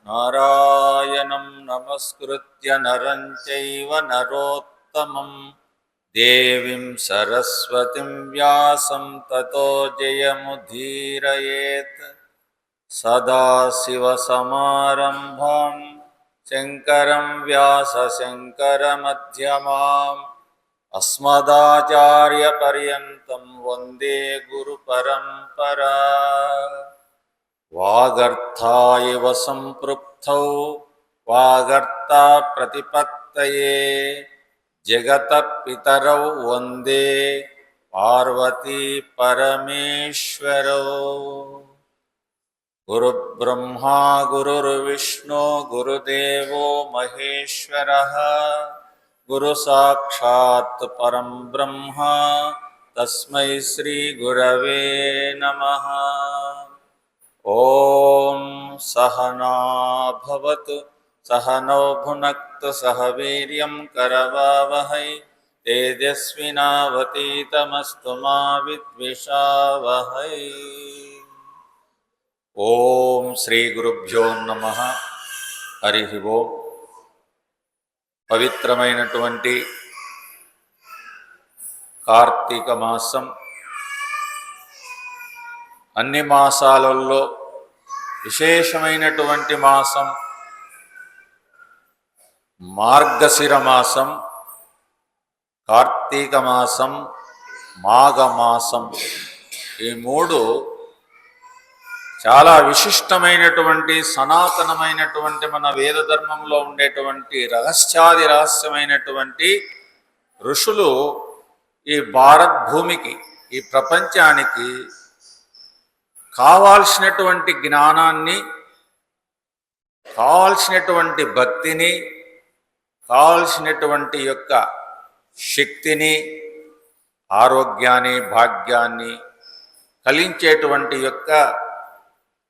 నారాయణం నమస్కృత్య నరం చైవ నరోత్తమం దేవీం సరస్వతిం వ్యాసం తతో జయముదీరయేత్. సదాశివసమారంభాం శంకరం వ్యాసశంకరమధ్యమాం అస్మదాచార్యపర్యంతం వందే గురుపరంపరా. వాగర్థాయివ సంపృక్తౌ వాగర్తా ప్రతిపత్తయే జగతః పితరౌ వందే పార్వతీ పరమేశ్వరౌ. గురుబ్రహ్మా గురుర్విష్ణు గురుదేవో మహేశ్వరః. గురు సాక్షాత్ పరం బ్రహ్మ తస్మై శ్రీ గురవే నమః. ఓం సహనా భవతు సహనౌ భునక్తు సహ వీర్యం కరవావహై తేజస్వినావతీతమస్తు మా విద్విషావహై. ఓం శ్రీ గురుభ్యో నమః. హరి ఓం. పవిత్రమైనటువంటి కార్తీక మాసం అన్ని మాసాలలో విశేషమైనటువంటి మాసం మార్గశిర మాసం, కార్తీక మాసం, మాఘమాసం. ఈ మూడు చాలా విశిష్టమైనటువంటి సనాతనమైనటువంటి మన వేద ధర్మంలో ఉండేటువంటి రహస్యాది రహస్యమైనటువంటి ఋషులు ఈ భారత్ భూమికి, ఈ ప్రపంచానికి కావాల్సినటువంటి జ్ఞానాన్ని, కావాల్సినటువంటి భక్తిని, కావాల్సినటువంటి యొక్క శక్తిని, ఆరోగ్యాన్ని, భాగ్యాన్ని కలిగించేటువంటి యొక్క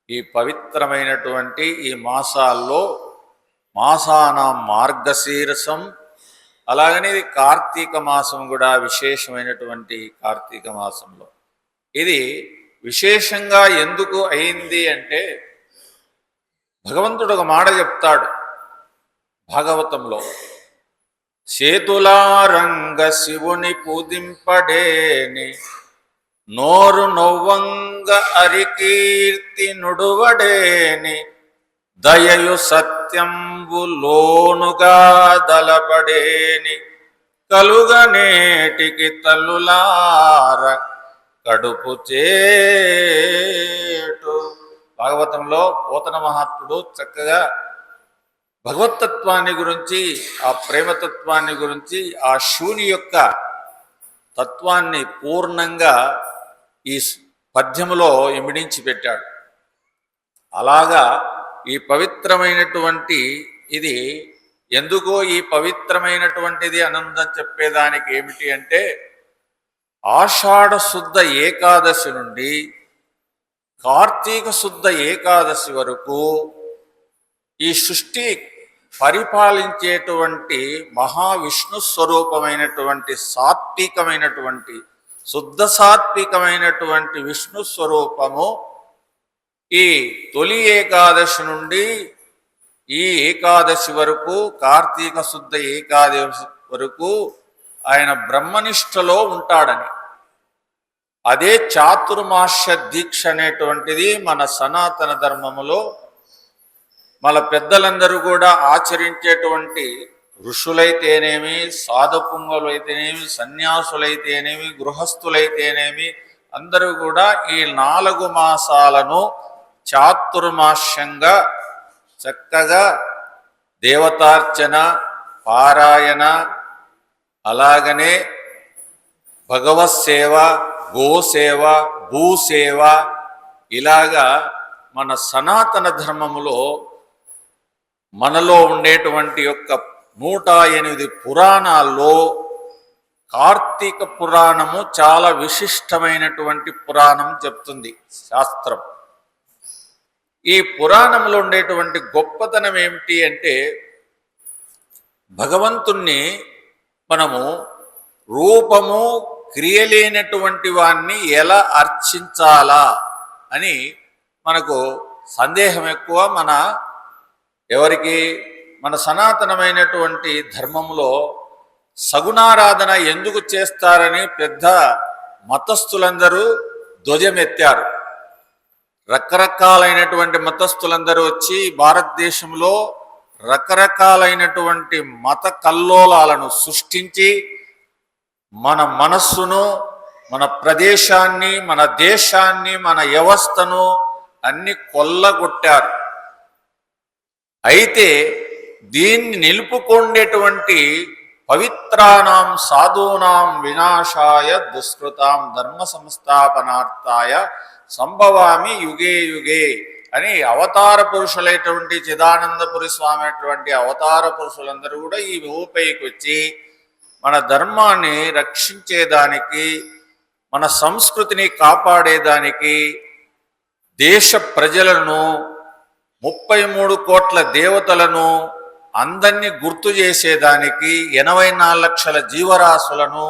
ఈ పవిత్రమైనటువంటి ఈ మాసాల్లో మాసానాం మార్గశీర్షం, అలాగనే ఇది కార్తీక మాసం కూడా విశేషమైనటువంటి కార్తీక మాసంలో ఇది విశేషంగా ఎందుకు అయింది అంటే, భగవంతుడు ఒక మాట చెప్తాడు భాగవతంలో, చేతులారంగ శివుని పూజింపడేని నోరు నొవ్వంగ అరికీర్తి నుడువడేని దయయు సత్యంబు లోనుగా దలపడేని కలుగనేటికి తల్లులార కడుపు చేటు. భాగవతంలో పోతన మహాత్ముడు చక్కగా భగవతత్వాన్ని గురించి, ఆ ప్రేమతత్వాన్ని గురించి, ఆ శివుని యొక్క తత్వాన్ని పూర్ణంగా ఈ పద్యములో ఇమిడించి పెట్టాడు. అలాగా ఈ పవిత్రమైనటువంటి ఇది ఎందుకో ఈ పవిత్రమైనటువంటిది ఆనందం చెప్పేదానికి ఏమిటి అంటే, ఆషాఢ శుద్ధ ఏకాదశి నుండి కార్తీక శుద్ధ ఏకాదశి వరకు ఈ సృష్టి పరిపాలించేటువంటి మహావిష్ణు స్వరూపమైనటువంటి సాత్వికమైనటువంటి శుద్ధ సాత్వికమైనటువంటి విష్ణు స్వరూపము ఈ తొలి ఏకాదశి నుండి ఈ ఏకాదశి వరకు, కార్తీక శుద్ధ ఏకాదశి వరకు ఆయన బ్రహ్మనిష్టలో ఉంటాడని. అదే చాతుర్మాస్య దీక్ష అనేటువంటిది మన సనాతన ధర్మములో మన పెద్దలందరూ కూడా ఆచరించేటువంటి ఋషులైతేనేమి, సాధుపుంగవులైతేనేమి, సన్యాసులైతేనేమి, గృహస్థులైతేనేమి అందరూ కూడా ఈ 4 మాసాలను చాతుర్మాస్యంగా చక్కగా దేవతార్చన, పారాయణ, అలాగనే భగవత్ సేవ, గోసేవ, భూసేవ, ఇలాగా మన సనాతన ధర్మములో మనలో ఉండేటువంటి యొక్క 108 పురాణాల్లో కార్తీక పురాణము చాలా విశిష్టమైనటువంటి పురాణం చెప్తుంది శాస్త్రం. ఈ పురాణంలో ఉండేటువంటి గొప్పతనం ఏమిటి అంటే, భగవంతుణ్ణి మనము రూపము క్రియలేనటువంటి వాణ్ణి ఎలా అర్చించాలా అని మనకు సందేహం ఎక్కువ. మన ఎవరికి? మన సనాతనమైనటువంటి ధర్మంలో సగుణారాధన ఎందుకు చేస్తారని పెద్ద మతస్థులందరూ ధ్వజమెత్తారు. రకరకాలైనటువంటి మతస్థులందరూ వచ్చి భారతదేశంలో రకరకాలైనటువంటి మత కల్లోలాలను సృష్టించి మన మనస్సును, మన ప్రదేశాన్ని, మన దేశాన్ని, మన వ్యవస్థను అన్ని కొల్లగొట్టారు. అయితే దీన్ని నిలుపుకొండేటువంటి పవిత్రానాం సాధూనాం వినాశాయ దుష్కృతాం ధర్మ సంస్థాపనార్థాయ సంభవామి యుగే యుగే అని అవతార పురుషులైనటువంటి చిదానందపురి స్వామి అటువంటి అవతార పురుషులందరూ కూడా ఈ భూపైకి వచ్చి మన ధర్మాన్ని రక్షించేదానికి, మన సంస్కృతిని కాపాడేదానికి, దేశ ప్రజలను 33 కోట్ల దేవతలను అందరినీ గుర్తు చేసేదానికి 84 లక్షల జీవరాశులను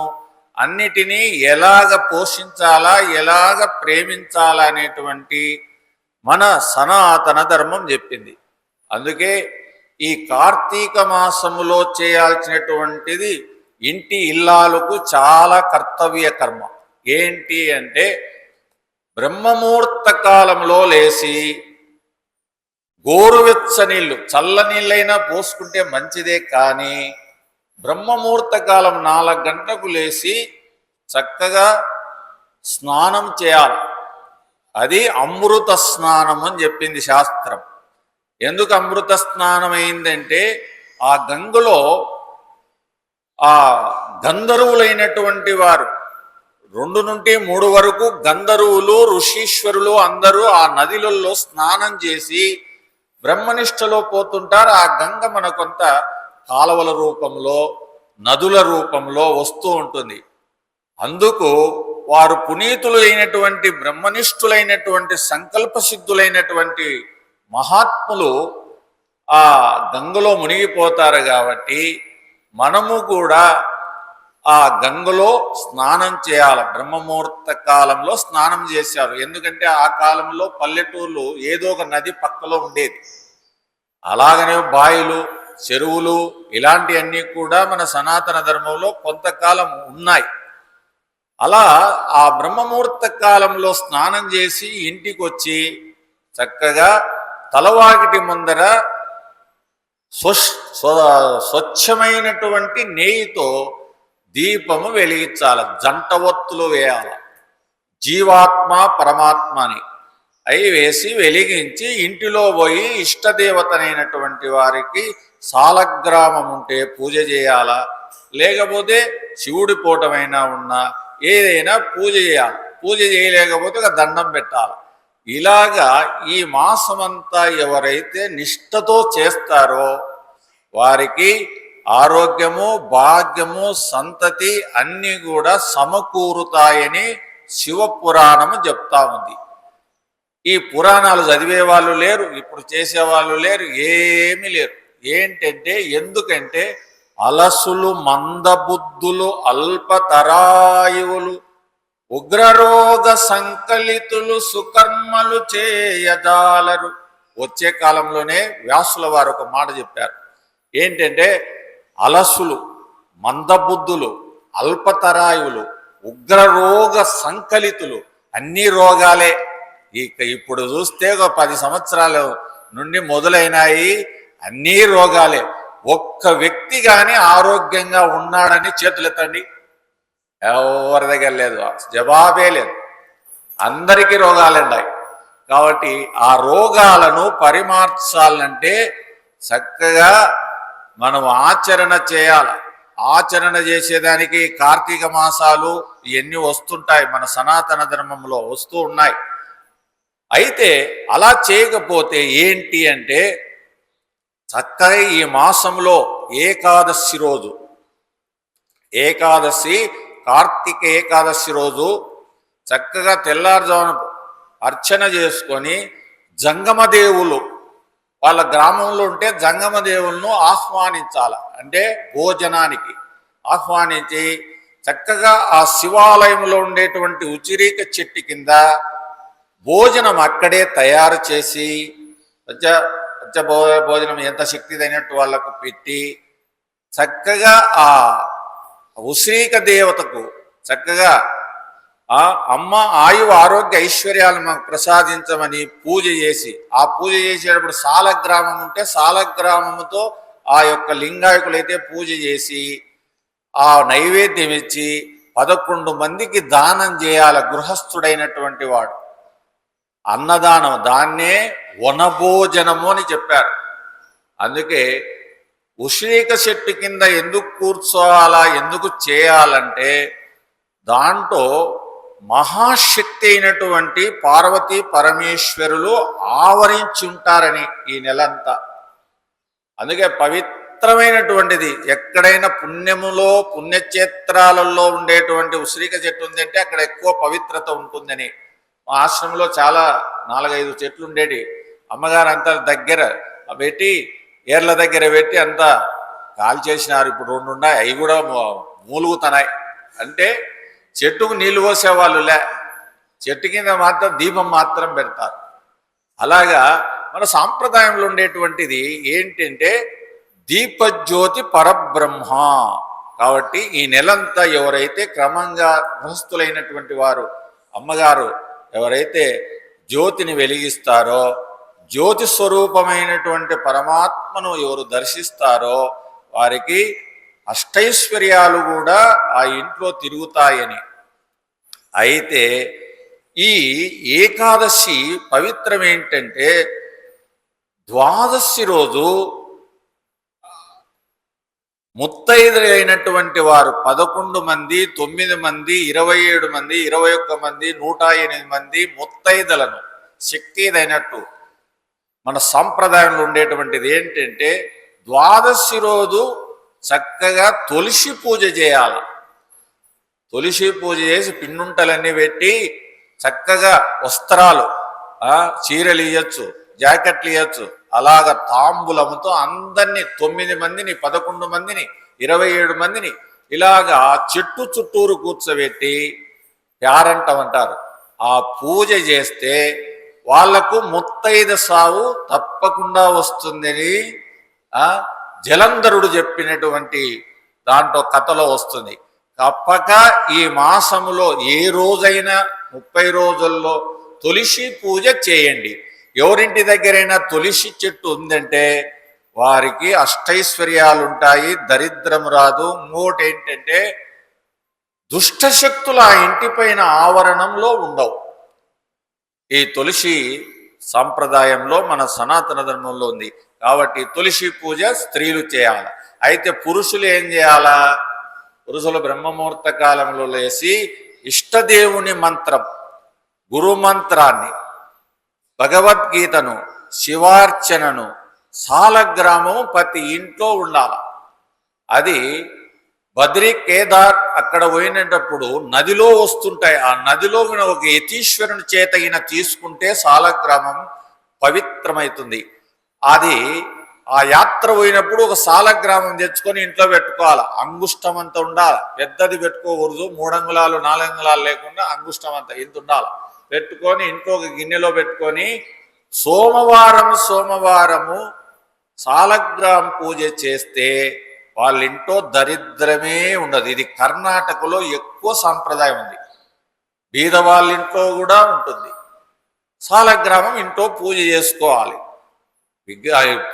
అన్నిటినీ ఎలాగ పోషించాలా, ఎలాగ ప్రేమించాలా అనేటువంటి మన సనాతన ధర్మం చెప్పింది. అందుకే ఈ కార్తీక మాసములో చేయాల్సినటువంటిది ఇంటి ఇల్లాలకు చాలా కర్తవ్య కర్మ. ఏంటి అంటే బ్రహ్మముహూర్త కాలంలో లేచి గోరువెచ్చ నీళ్ళు, చల్ల నీళ్ళైనా పోసుకుంటే మంచిదే, కానీ బ్రహ్మముహూర్త కాలం 4 గంటలకు లేచి చక్కగా స్నానం చేయాలి. అది అమృత స్నానం అని చెప్పింది శాస్త్రం. ఎందుకు అమృత స్నానం అయిందంటే ఆ గంగలో ఆ గంధర్వులైనటువంటి వారు 2 నుండి 3 వరకు గంధర్వులు, ఋషీశ్వరులు అందరూ ఆ నదిలలో స్నానం చేసి బ్రహ్మనిష్టలో పోతుంటారు. ఆ గంగ మనకొంత కాలువల రూపంలో, నదుల రూపంలో వస్తూ ఉంటుంది. అందుకు వారు పునీతులు అయినటువంటి బ్రహ్మనిష్ఠులైనటువంటి సంకల్ప సిద్ధులైనటువంటి మహాత్ములు ఆ గంగలో మునిగిపోతారు. కాబట్టి మనము కూడా ఆ గంగలో స్నానం చేయాలి. బ్రహ్మముహూర్త కాలంలో స్నానం చేశారు. ఎందుకంటే ఆ కాలంలో పల్లెటూర్లు ఏదో ఒక నది పక్కలో ఉండేది. అలాగనే బాయిలు, చెరువులు ఇలాంటివన్నీ కూడా మన సనాతన ధర్మంలో కొంతకాలం ఉన్నాయి. అలా ఆ బ్రహ్మముహూర్త కాలంలో స్నానం చేసి ఇంటికి వచ్చి చక్కగా తలవాకిటి ముందర స్వచ్ఛమైనటువంటి నెయ్యితో దీపము వెలిగించాలి. జంట ఒత్తులు వేయాలి. జీవాత్మ పరమాత్మని అవి వేసి వెలిగించి ఇంటిలో పోయి ఇష్టదేవతనైనటువంటి వారికి సాలగ్రామం ఉంటే పూజ చేయాలా, లేకపోతే శివుడి పూటమైనా ఉన్నా ఏదైనా పూజ చేయాలి. పూజ చేయలేకపోతే ఒక దండం పెట్టాలి. ఇలాగా ఈ మాసమంతా ఎవరైతే నిష్ఠతో చేస్తారో వారికి ఆరోగ్యము, భాగ్యము, సంతతి అన్నీ కూడా సమకూరుతాయని శివపురాణము చెప్తా ఉంది. ఈ పురాణాలు చదివే వాళ్ళు లేరు, ఇప్పుడు చేసేవాళ్ళు లేరు, ఏమీ లేరు. ఏంటంటే ఎందుకంటే అలసులు, మందబుద్ధులు, అల్పతరాయువులు, ఉగ్రరోగ సంకలితులు సుకర్మలు చేయజాలరు. వచ్చే కాలంలోనే వ్యాసుల వారు ఒక మాట చెప్పారు. ఏంటంటే అలసులు, మందబుద్ధులు, అల్పతరాయువులు, ఉగ్రరోగ సంకలితులు, అన్ని రోగాలే. ఇప్పుడు చూస్తే ఒక 10 సంవత్సరాల నుండి మొదలైనాయి అన్నీ రోగాలే. ఒక్క వ్యక్తి కానీ ఆరోగ్యంగా ఉన్నాడని చేతులెత్తండి. ఎవరి దగ్గర లేదు, జవాబే లేదు. అందరికీ రోగాలు ఉన్నాయి. కాబట్టి ఆ రోగాలను పరిమార్చాలంటే చక్కగా మనం ఆచరణ చేయాలి. ఆచరణ చేసేదానికి కార్తీక మాసాలు ఇవన్నీ వస్తుంటాయి, మన సనాతన ధర్మంలో వస్తూ ఉన్నాయి. అయితే అలా చేయకపోతే ఏంటి అంటే చక్కగా ఈ మాసంలో ఏకాదశి రోజు, ఏకాదశి కార్తీక ఏకాదశి రోజు చక్కగా తెల్లారుజామున అర్చన చేసుకొని జంగమదేవులు వాళ్ళ గ్రామంలో ఉంటే జంగమదేవులను ఆహ్వానించాలి. అంటే భోజనానికి ఆహ్వానించి చక్కగా ఆ శివాలయంలో ఉండేటువంటి ఉచిరీక చెట్టు కింద భోజనం అక్కడే తయారు చేసి భోజనం ఎంత శక్తిదైనట్టు వాళ్ళకు పెట్టి చక్కగా ఆ ఉశ్రీక దేవతకు చక్కగా ఆ అమ్మ ఆయువు ఆరోగ్య ఐశ్వర్యాలు మాకు ప్రసాదించమని పూజ చేసి, ఆ పూజ చేసేటప్పుడు సాలగ్రామం ఉంటే సాలగ్రామముతో ఆ యొక్క లింగాయకులైతే పూజ చేసి ఆ నైవేద్యం ఇచ్చి 11 మందికి దానం చేయాల గృహస్థుడైనటువంటి వాడు. అన్నదానం, దాన్నే వనభోజనము అని చెప్పారు. అందుకే ఉశ్రీక చెట్టు కింద ఎందుకు కూర్చోవాలా, ఎందుకు చేయాలంటే దాంట్లో మహాశక్తి అయినటువంటి పార్వతీ పరమేశ్వరులు ఆవరించి ఉంటారని ఈ నెలంతా. అందుకే పవిత్రమైనటువంటిది. ఎక్కడైనా పుణ్యములో పుణ్యక్షేత్రాలలో ఉండేటువంటి ఉసిరిక చెట్టు ఉందంటే అక్కడ ఎక్కువ పవిత్రత ఉంటుందని. మా ఆశ్రమంలో చాలా 4-5 చెట్లు ఉండేవి. అమ్మగారు అంతా దగ్గర పెట్టి, ఏర్ల దగ్గర పెట్టి అంతా కాల్ చేసినారు. ఇప్పుడు 2 ఉన్నాయి, అవి కూడా మూలుగుతున్నాయి. అంటే చెట్టుకు నీళ్లు పోసేవాళ్ళులే, చెట్టు కింద మాత్రం దీపం మాత్రం పెడతారు. అలాగా మన సాంప్రదాయంలో ఉండేటువంటిది ఏంటంటే దీపజ్యోతి పరబ్రహ్మ. కాబట్టి ఈ నెలంతా ఎవరైతే క్రమంగా గృహస్థులైనటువంటి వారు, అమ్మగారు ఎవరైతే జ్యోతిని వెలిగిస్తారో, జ్యోతి స్వరూపమైనటువంటి పరమాత్మను ఎవరు దర్శిస్తారో వారికి అష్టైశ్వర్యాలు కూడా ఆ ఇంట్లో తిరుగుతాయని. అయితే ఈ ఏకాదశి పవిత్రం ఏంటంటే ద్వాదశి రోజు ముత్తైదులైనటువంటి వారు 11 మంది, 9 మంది, 27 మంది, 21 మంది, 108 మంది ముత్తైదులను శక్తిదైనట్టు మన సంప్రదాయంలో ఉండేటువంటిది ఏంటంటే ద్వాదశి రోజు చక్కగా తులసి పూజ చేయాలి. తులసి పూజ చేసి పిండుంటలన్నీ పెట్టి చక్కగా వస్త్రాలు, చీరలు ఇవ్వచ్చు, జాకెట్లు ఇవ్వచ్చు. అలాగ తాంబూలముతో అందరినీ 9 మందిని, 11 మందిని, 27 మందిని ఇలాగా చెట్టు చుట్టూరు కూర్చోబెట్టి ప్యారంటం అంటారు. ఆ పూజ చేస్తే వాళ్లకు ముత్తైద సావు తప్పకుండా వస్తుందని జలంధరుడు చెప్పినటువంటి దాంట్లో కథలో వస్తుంది. తప్పక ఈ మాసములో ఏ రోజైనా 30 రోజుల్లో తులసి పూజ చేయండి. ఎవరింటి దగ్గరైనా తులసి చెట్టు ఉందంటే వారికి అష్టైశ్వర్యాలు ఉంటాయి, దరిద్రం రాదు. ఇంకోటి ఏంటంటే దుష్టశక్తులు ఆ ఇంటిపైన ఆవరణంలో ఉండవు. ఈ తులసి సంప్రదాయంలో మన సనాతన ధర్మంలో ఉంది. కాబట్టి తులసి పూజ స్త్రీలు చేయాలి. అయితే పురుషులు ఏం చేయాలా? పురుషులు బ్రహ్మముహూర్త కాలంలో లేచి ఇష్టదేవుని మంత్రం, గురుమంత్రాన్ని, భగవద్గీతను, శివార్చనను, సాలగ్రామం ప్రతి ఇంట్లో ఉండాలి. అది బద్రీ కేదార్ అక్కడ పోయినప్పుడు నదిలో వస్తుంటాయి. ఆ నదిలో ఒక యతీశ్వరుని చేత తీసుకుంటే సాలగ్రామం పవిత్రమవుతుంది. అది ఆ యాత్ర పోయినప్పుడు ఒక సాలగ్రామం తెచ్చుకొని ఇంట్లో పెట్టుకోవాలి. అంగుష్టం అంత ఉండాలి, పెద్దది పెట్టుకోకూడదు. 3 అంగుళాలు 4 అంగుళాలు లేకుండా అంగుష్టం అంత ఇంత ఉండాలి. పెట్టుకొని ఇంట్లో ఒక గిన్నెలో పెట్టుకొని సోమవారము సాలగ్రామ పూజ చేస్తే వాళ్ళ ఇంట్లో దరిద్రమే ఉండదు. ఇది కర్ణాటకలో ఎక్కువ సాంప్రదాయం ఉంది. బీద వాళ్ళ ఇంట్లో కూడా ఉంటుంది. సాలగ్రామం ఇంట్లో పూజ చేసుకోవాలి.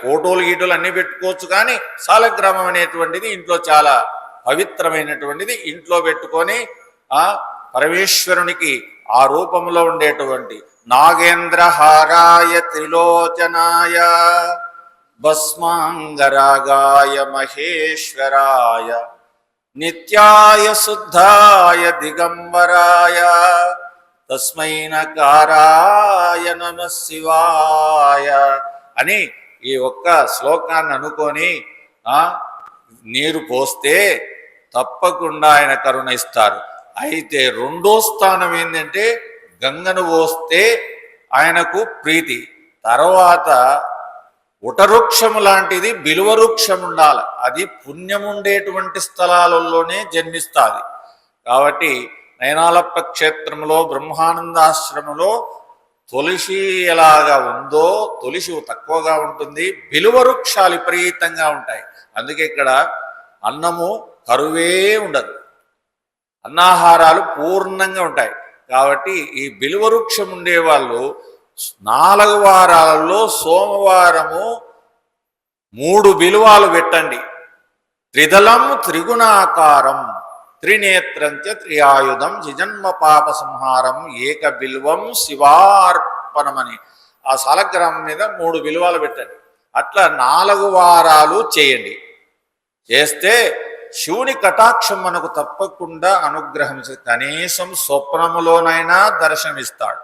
ఫోటోలు గీటోలు అన్నీ పెట్టుకోవచ్చు, కానీ సాలగ్రామం అనేటువంటిది ఇంట్లో చాలా పవిత్రమైనటువంటిది. ఇంట్లో పెట్టుకొని పరమేశ్వరునికి ఆ రూపంలో ఉండేటువంటి నాగేంద్రహారాయ త్రిలోచనాయ భస్మాంగరాగాయ మహేశ్వరాయ నిత్యాయ శుద్ధాయ దిగంబరాయ తస్మై నకారాయ నమః శివాయ అని ఈ ఒక్క శ్లోకాన్ని అనుకొని నీరు పోస్తే తప్పకుండా ఆయన కరుణ ఇస్తారు. అయితే 2వ స్థానం ఏంటంటే గంగను పోస్తే ఆయనకు ప్రీతి. తర్వాత ఉటవృక్షము లాంటిది బిల్వవృక్షం ఉండాలి. అది పుణ్యముండేటువంటి స్థలాలలోనే జన్మిస్తుంది. కాబట్టి నయనాలప్ప క్షేత్రంలో బ్రహ్మానందాశ్రమంలో తులసి ఎలాగా ఉందో తులసి తక్కువగా ఉంటుంది, బిల్వ వృక్షాలు విపరీతంగా ఉంటాయి. అందుకే ఇక్కడ అన్నము కరువే ఉండదు, అన్నాహారాలు పూర్ణంగా ఉంటాయి. కాబట్టి ఈ బిల్వ వృక్షం ఉండేవాళ్ళు 4 వారాలలో సోమవారము 3 బిల్వాలు పెట్టండి. త్రిదళం త్రిగుణాకారం త్రినేత్రంచ త్రియాయుధం జిజన్మ పాప సంహారం ఏక బిల్వం శివార్పణమని ఆ సాలగ్రామం మీద 3 బిల్వాలు పెట్టండి. అట్లా 4 వారాలు చేయండి. చేస్తే శివుని కటాక్షం మనకు తప్పకుండా అనుగ్రహం, కనీసం స్వప్నములోనైనా దర్శనమిస్తాడు.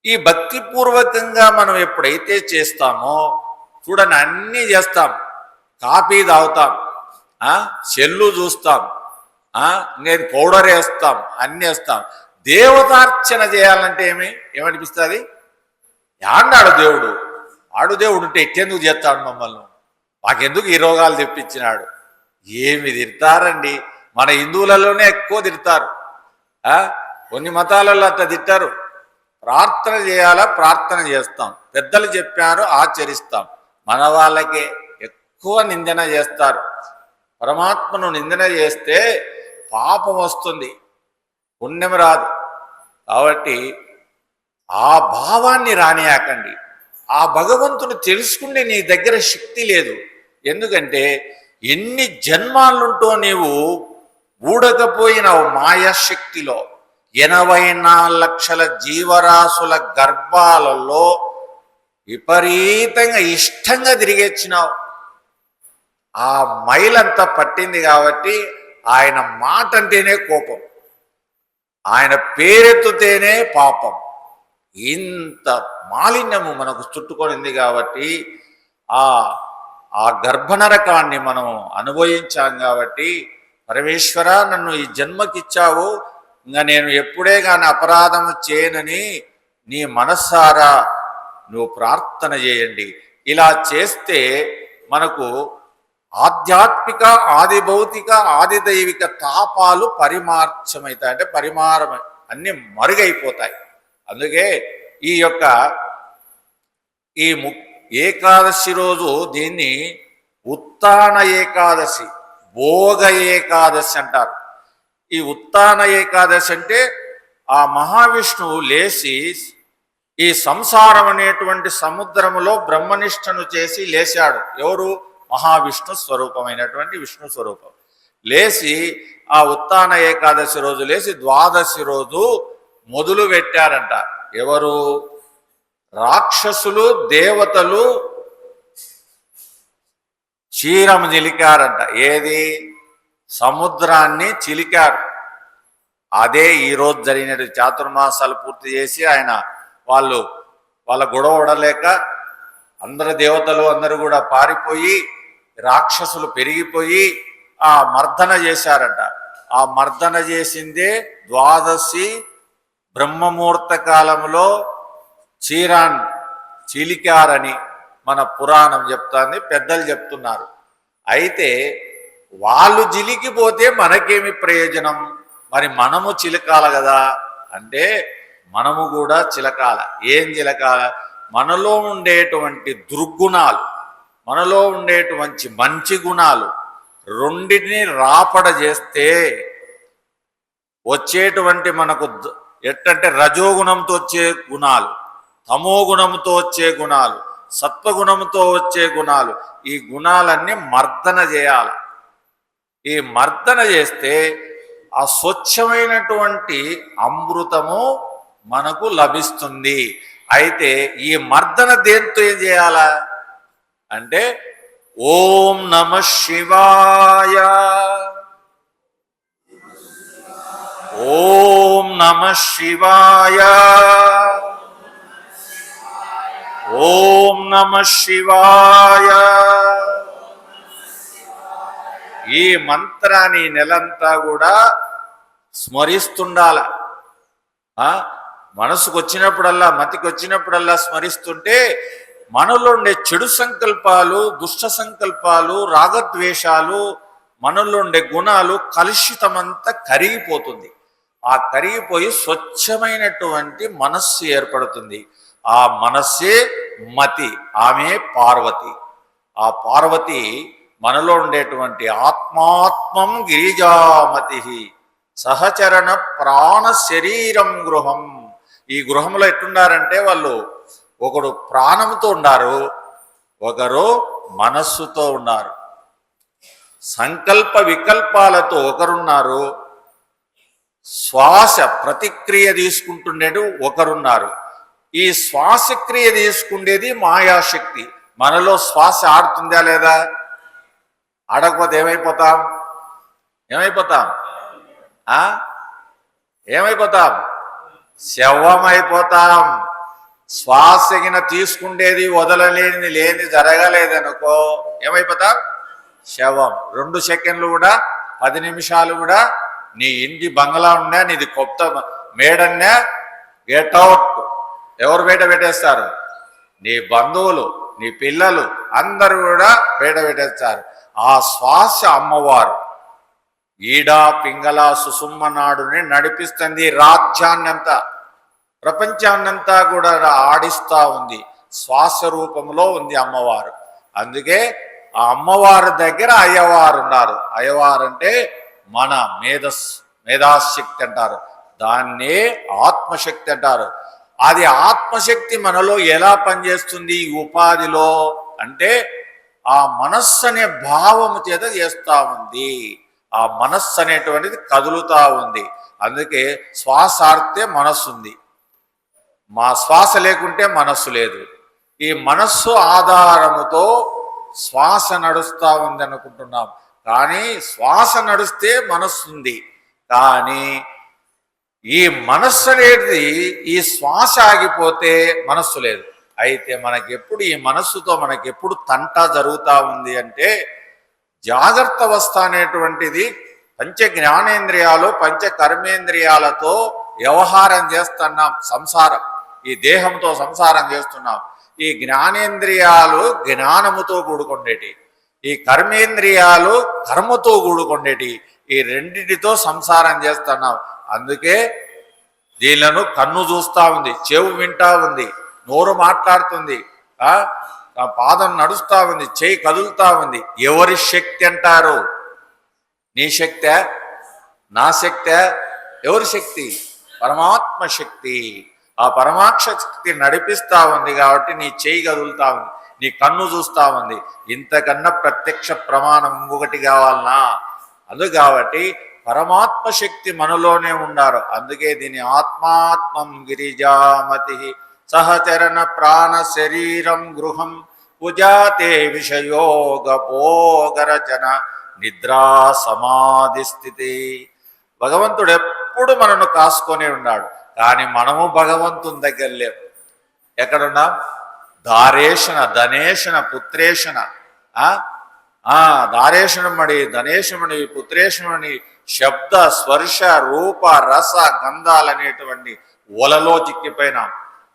ఈ భక్తిపూర్వకంగా మనం ఎప్పుడైతే చేస్తామో చూడని అన్నీ చేస్తాం, కాఫీ తాగుతాం, సెల్లు చూస్తాం, నేను పౌడర్ వేస్తాం, అన్నీ వేస్తాం. దేవతార్చన చేయాలంటే ఏమనిపిస్తుంది? యాండాడు దేవుడు, ఆడు దేవుడు ఉంటే ఎట్టెందుకు చేస్తాడు మమ్మల్ని, మాకెందుకు ఈ రోగాలు తెప్పించినాడు? ఏమి తిడతారండి, మన హిందువులలోనే ఎక్కువ తిడతారు, కొన్ని మతాలలో అట్లా తిట్టారు. ప్రార్థన చేయాలా, ప్రార్థన చేస్తాం, పెద్దలు చెప్పారు ఆచరిస్తాం. మన వాళ్ళకే ఎక్కువ నిందన చేస్తారు. పరమాత్మను నిందన చేస్తే పాపం వస్తుంది, పుణ్యం రాదు. కాబట్టి ఆ భావాన్ని రానియాకండి. ఆ భగవంతుని తెలుసుకుంటే నీ దగ్గర శక్తి లేదు. ఎందుకంటే ఎన్ని జన్మాలుంటో నీవు ఊడకపోయినావు మాయాశక్తిలో. 84 లక్షల జీవరాశుల గర్భాలలో విపరీతంగా ఇష్టంగా తిరిగేచ్చినావు. ఆ మైలంతా పట్టింది కాబట్టి ఆయన మాట అంటేనే కోపం, ఆయన పేరెత్తుతేనే పాపం. ఇంత మాలిన్యము మనకు చుట్టుకొనింది కాబట్టి ఆ గర్భనరకాన్ని మనం అనుభవించాం. కాబట్టి పరమేశ్వర, నన్ను ఈ జన్మకిచ్చావు, ఇంకా నేను ఎప్పుడే కానీ అపరాధము చేయనని నీ మనస్సారా నువ్వు ప్రార్థన చేయండి. ఇలా చేస్తే మనకు ఆధ్యాత్మిక, ఆది భౌతిక, ఆది దైవిక తాపాలు పరిమార్చమవుతాయి, అంటే పరిమారం అన్నీ మరుగైపోతాయి. అందుకే ఈ యొక్క ఈ ఏకాదశి రోజు దీన్ని ఉత్తాన ఏకాదశి, భోగ ఏకాదశి అంటారు. ఈ ఉత్తాన ఏకాదశి అంటే ఆ మహావిష్ణువు లేచి ఈ సంసారం అనేటువంటి సముద్రములో బ్రహ్మనిష్టను చేసి లేచాడు. ఎవరు? మహావిష్ణు స్వరూపమైనటువంటి విష్ణు స్వరూపం. లేచి ఆ ఉత్తాన ఏకాదశి రోజు లేచి ద్వాదశి రోజు మొదలు పెట్టారంట. ఎవరు? రాక్షసులు, దేవతలు క్షీరము చిలికారంట. ఏది? సముద్రాన్ని చిలికారు. అదే ఈరోజు జరిగిన చాతుర్మాసాలు పూర్తి చేసి ఆయన వాళ్ళ గొడవ పడలేక అందరు దేవతలు అందరూ కూడా పారిపోయి రాక్షసులు పెరిగిపోయి ఆ మర్దన చేశారంట. ఆ మర్దన చేసిందే ద్వాదశి బ్రహ్మముహూర్త కాలంలో చీరాన్ చిలికారని మన పురాణం చెప్తాంది, పెద్దలు చెప్తున్నారు. అయితే వాళ్ళు చిలికిపోతే మనకేమి ప్రయోజనం? మరి మనము చిలకాల కదా అంటే మనము కూడా చిలకాల. ఏం చిలకాల? మనలో ఉండేటువంటి దుర్గుణాలు, మనలో ఉండేటువంటి మంచి గుణాలు రెండింటిని రాపడ చేస్తే వచ్చేటువంటి మనకు ఎట్టంటే రజోగుణంతో వచ్చే గుణాలు, తమో గుణంతో వచ్చే గుణాలు, సత్వగుణంతో వచ్చే గుణాలు, ఈ గుణాలన్నీ మర్దన చేయాలి. ఈ మర్దన చేస్తే ఆ స్వచ్ఛమైనటువంటి అమృతము మనకు లభిస్తుంది. అయితే ఈ మర్దన దేంతో ఏం చేయాలా అంటే ఓం నమః శివాయ, ఓం నమః శివాయ, ఓం నమః శివాయ. ఈ మంత్రాన్ని నెలంతా కూడా స్మరిస్తుండాల. మనసుకు వచ్చినప్పుడల్లా, మతికి వచ్చినప్పుడల్లా స్మరిస్తుంటే మనలో ఉండే చెడు సంకల్పాలు, దుష్ట సంకల్పాలు, రాగద్వేషాలు, మనలో ఉండే గుణాలు కలుషితమంతా కరిగిపోతుంది. ఆ కరిగిపోయి స్వచ్ఛమైనటువంటి మనస్సు ఏర్పడుతుంది. ఆ మనస్సే మతి, ఆమె పార్వతి. ఆ పార్వతి మనలో ఉండేటువంటి ఆత్మాత్మం గిరిజామతి సహచరణ ప్రాణ శరీరం గృహం. ఈ గృహంలో ఎట్టున్నారంటే వాళ్ళు ఒకడు ప్రాణంతో ఉన్నారు, ఒకరు మనస్సుతో ఉన్నారు. సంకల్ప వికల్పాలతో ఒకరున్నారు, శ్వాస ప్రతిక్రియ తీసుకుంటుండేది ఒకరున్నారు. ఈ శ్వాసక్రియ తీసుకుండేది మాయాశక్తి. మనలో శ్వాస ఆడుతుందా లేదా? ఆడకపోతే ఏమైపోతాం? ఏమైపోతాం? ఏమైపోతాం? శవమైపోతాం. శ్వాసగిన తీసుకుండేది వదలలేని లేని జరగలేదనుకో ఏమైపోతాం? శవం. 2 సెకండ్లు కూడా 10 నిమిషాలు కూడా నీ ఇంటి బంగ్లా ఉన్నా, నీది కొత్త మేడన్నా, గెట్ అవుట్. ఎవరు బయట పెట్టేస్తారు? నీ బంధువులు, నీ పిల్లలు అందరూ కూడా బయట పెట్టేస్తారు. ఆ శ్వాస అమ్మవారు ఈడా పింగళ సుసుమ్మనాడుని నడిపిస్తుంది. రాజ్యాన్నంతా, ప్రపంచాన్నంతా కూడా ఆడిస్తూ ఉంది. శ్వాస రూపంలో ఉంది అమ్మవారు. అందుకే ఆ అమ్మవారి దగ్గర అయ్యవారు ఉన్నారు. అయ్యవారు అంటే మన మేధాశక్తి అంటారు, దాన్నే ఆత్మశక్తి అంటారు. అది ఆత్మశక్తి మనలో ఎలా పనిచేస్తుంది ఈ ఉపాధిలో అంటే ఆ మనస్సు అనే భావము చేత చేస్తూ ఉంది. ఆ మనస్సు అనేటువంటిది కదులుతూ ఉంది. అందుకే శ్వాస ఆడితే మనస్సు ఉంది, మా శ్వాస లేకుంటే మనస్సు లేదు. ఈ మనస్సు ఆధారముతో శ్వాస నడుస్తూ ఉంది అనుకుంటున్నాం, కానీ శ్వాస నడిస్తే మనస్సు ఉంది. కానీ ఈ మనస్సు అనేది ఈ శ్వాస ఆగిపోతే మనస్సు లేదు. అయితే మనకెప్పుడు ఈ మనస్సుతో మనకెప్పుడు తంట జరుగుతూ ఉంది అంటే జాగ్రత్త అవస్థ అనేటువంటిది పంచ జ్ఞానేంద్రియాలు పంచ కర్మేంద్రియాలతో వ్యవహారం చేస్తున్నాం. సంసారం, ఈ దేహంతో సంసారం చేస్తున్నాం. ఈ జ్ఞానేంద్రియాలు జ్ఞానముతో కూడుకొండేటి, ఈ కర్మేంద్రియాలు కర్మతో కూడుకొండేటి. ఈ రెండిటితో సంసారం చేస్తున్నాం. అందుకే దీనిలను కన్ను చూస్తూ ఉంది, చెవు వింటా ఉంది, నోరు మాట్లాడుతుంది, పాదం నడుస్తూ ఉంది, చేయి కదులుతూ ఉంది. ఎవరి శక్తి అంటారు? నీ శక్తే? నా శక్తే? ఎవరి శక్తి? పరమాత్మ శక్తి. ఆ పరమాత్మ శక్తి నడిపిస్తూ ఉంది కాబట్టి నీ చేయి కదులుతూ ఉంది, నీ కన్ను చూస్తూ ఉంది. ఇంతకన్నా ప్రత్యక్ష ప్రమాణం ఇంకొకటి కావాలనా? అందు కాబట్టి పరమాత్మ శక్తి మనలోనే ఉన్నారు. అందుకే దీని ఆత్మాత్మం గిరిజామతి సహచరణ ప్రాణ శరీరం గృహం పూజాతే విషయోగ భోగరచన నిద్రా సమాధి స్థితి. భగవంతుడు ఎప్పుడు మనను కాసుకొని ఉన్నాడు, కానీ మనము భగవంతుని దగ్గర లేవు. ఎక్కడున్నాం? దారేషణ ధనేషణ పుత్రేషణ, దారేషణమణి ధనేషమణి పుత్రేషమణి శబ్ద స్పర్శ రూప రస గంధాలనేటువంటి ఒలలో చిక్కిపోయినాం.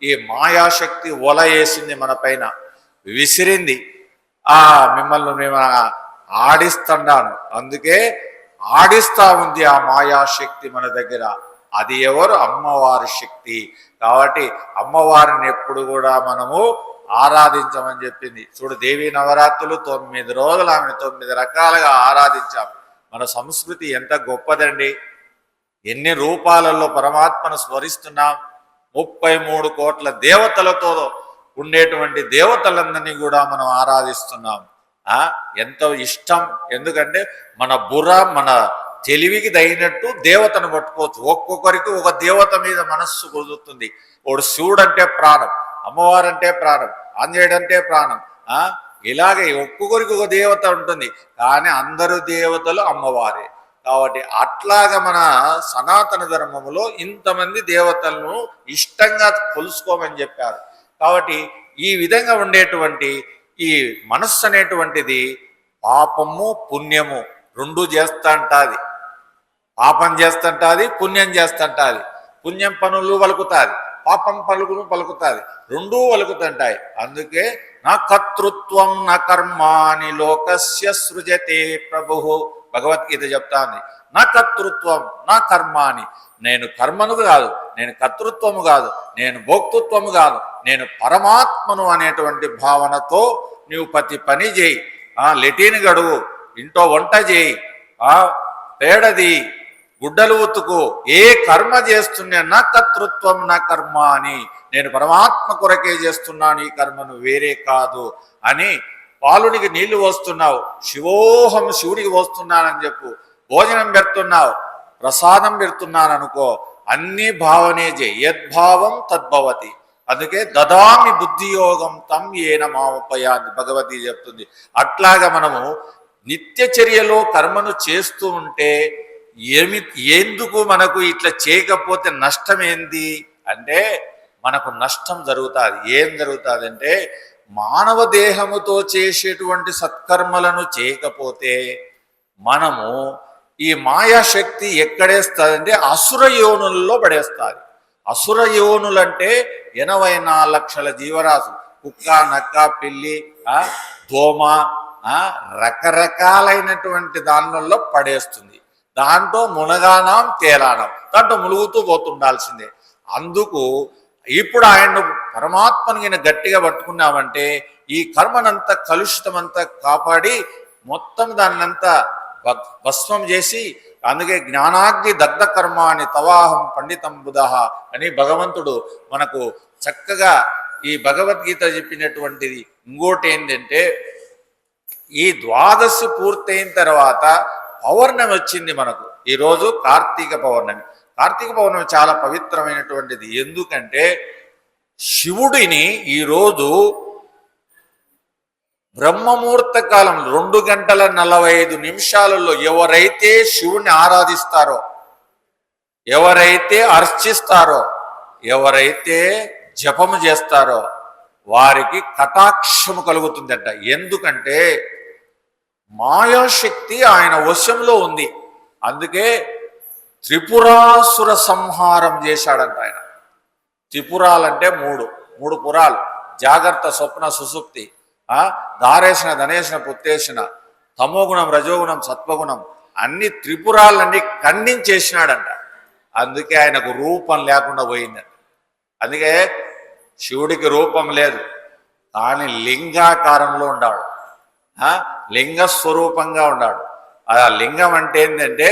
ఈ మాయాశక్తి ఒల వేసింది మన పైన, విసిరింది. మిమ్మల్ని మేము ఆడిస్తున్నాను, అందుకే ఆడిస్తా ఉంది ఆ మాయాశక్తి మన దగ్గర. అది ఎవరు? అమ్మవారి శక్తి. కాబట్టి అమ్మవారిని ఎప్పుడు కూడా మనము ఆరాధించమని చెప్పింది. చూడు, దేవీ నవరాత్రులు 9 రోజులు ఆమెను 9 రకాలుగా ఆరాధించాం. మన సంస్కృతి ఎంత గొప్పదండి! ఎన్ని రూపాలలో పరమాత్మను స్మరిస్తున్నాం. 33 కోట్ల దేవతలతో ఉండేటువంటి దేవతలందరినీ కూడా మనం ఆరాధిస్తున్నాం. ఎంతో ఇష్టం. ఎందుకంటే మన బుర్ర మన తెలివికి తగినట్టు దేవతను పట్టుకోవచ్చు. ఒక్కొక్కరికి ఒక దేవత మీద మనస్సు కుదురుతుంది. ఒకడు శివుడు అంటే ప్రాణం, అమ్మవారంటే ప్రాణం, ఆంజనేయుడు అంటే ప్రాణం. ఇలాగే ఒక్కొక్కరికి ఒక దేవత ఉంటుంది, కానీ అందరు దేవతలు అమ్మవారే. కాబట్టి అట్లాగా మన సనాతన ధర్మములో ఇంతమంది దేవతలను ఇష్టంగా కొలుసుకోమని చెప్పారు. కాబట్టి ఈ విధంగా ఉండేటువంటి ఈ మనస్సు అనేటువంటిది పాపము పుణ్యము రెండు చేస్తుంటుంది. పాపం చేస్తుంటుంది, పుణ్యం చేస్తుంటుంది. పుణ్యం పనులు పలుకుతుంది, పాపం పలుకులు పలుకుతుంది, రెండూ పలుకుతుంటాయి. అందుకే నా కర్తృత్వం నా కర్మాని లోకస్య సృజతే ప్రభు. భగవద్గీత చెప్తాంది, నా కర్తృత్వం నా కర్మ అని. నేను కర్మను కాదు, నేను కర్తృత్వము కాదు, నేను భోక్తృత్వము కాదు, నేను పరమాత్మను అనేటువంటి భావనతో నీవు ప్రతి పని చేయి. లెటిన్ గడువు, ఇంట్లో వంట చేయి, పేడది, గుడ్డలు ఉతుకు, ఏ కర్మ చేస్తున్నా నా కర్తృత్వం నా కర్మ అని, నేను పరమాత్మ కొరకే చేస్తున్నాను ఈ కర్మను, వేరే కాదు అని. పాలునికి నీళ్లు పోస్తున్నావు, శివోహం శివుడికి పోస్తున్నానని చెప్పు. భోజనం పెడుతున్నావు, ప్రసాదం పెడుతున్నాను అనుకో, అన్ని భావనే చేయి. యద్భావం తద్భవతి. అందుకే దదామి బుద్ధియోగం తం ఏన మామపయాన్ని భగవతి చెప్తుంది. అట్లాగా మనము నిత్యచర్యలో కర్మను చేస్తూ ఉంటే ఎందుకు మనకు ఇట్లా చేయకపోతే నష్టం ఏంది అంటే, మనకు నష్టం జరుగుతుంది. ఏం జరుగుతుంది అంటే, మానవ దేహముతో చేసేటువంటి సత్కర్మలను చేయకపోతే మనము ఈ మాయాశక్తి ఎక్కడేస్తుందంటే అసుర యోనులలో పడేస్తుంది. అసుర యోనులంటే 84 లక్షల జీవరాశులు, కుక్క, నక్క, పిల్లి, దోమ, రకరకాలైనటువంటి దానిలో పడేస్తుంది. దాంట్లో మునగానం తేలానం, దాంట్లో ములుగుతూ పోతుండాల్సిందే. అందుకు ఇప్పుడు ఆయన పరమాత్మని గట్టిగా పట్టుకున్నామంటే ఈ కర్మనంతా కలుషితమంతా కాపాడి మొత్తం దాన్నంతా భస్మం చేసి, అందుకే జ్ఞానాగ్ని దగ్ధ కర్మ అని తవాహం పండితం బుధః అని భగవంతుడు మనకు చక్కగా ఈ భగవద్గీత చెప్పినటువంటిది. ఇంకోటి ఏంటంటే, ఈ ద్వాదశి పూర్తయిన తర్వాత పౌర్ణమి వచ్చింది మనకు. ఈరోజు కార్తీక పౌర్ణమి. కార్తీక పౌర్ణమి చాలా పవిత్రమైనటువంటిది. ఎందుకంటే శివుడిని ఈరోజు బ్రహ్మముహూర్త కాలం 2:45 ఎవరైతే శివుని ఆరాధిస్తారో, ఎవరైతే అర్చిస్తారో, ఎవరైతే జపము చేస్తారో వారికి కటాక్షము కలుగుతుందట. ఎందుకంటే మాయాశక్తి ఆయన వశంలో ఉంది. అందుకే త్రిపురాసుర సంహారం చేశాడంట ఆయన. త్రిపురాలంటే మూడు పురాలు: జాగ్రత్త, స్వప్న, సుసుప్తి, దారేసిన, ధనేసిన, పుత్తేసిన, తమోగుణం, రజోగుణం, సత్వగుణం, అన్ని త్రిపురాలన్నీ ఖండించేసినాడంట. అందుకే ఆయనకు రూపం లేకుండా పోయిందంట. అందుకే శివుడికి రూపం లేదు, కానీ లింగాకారంలో ఉన్నాడు, లింగ స్వరూపంగా ఉన్నాడు. ఆ లింగం అంటే ఏంటంటే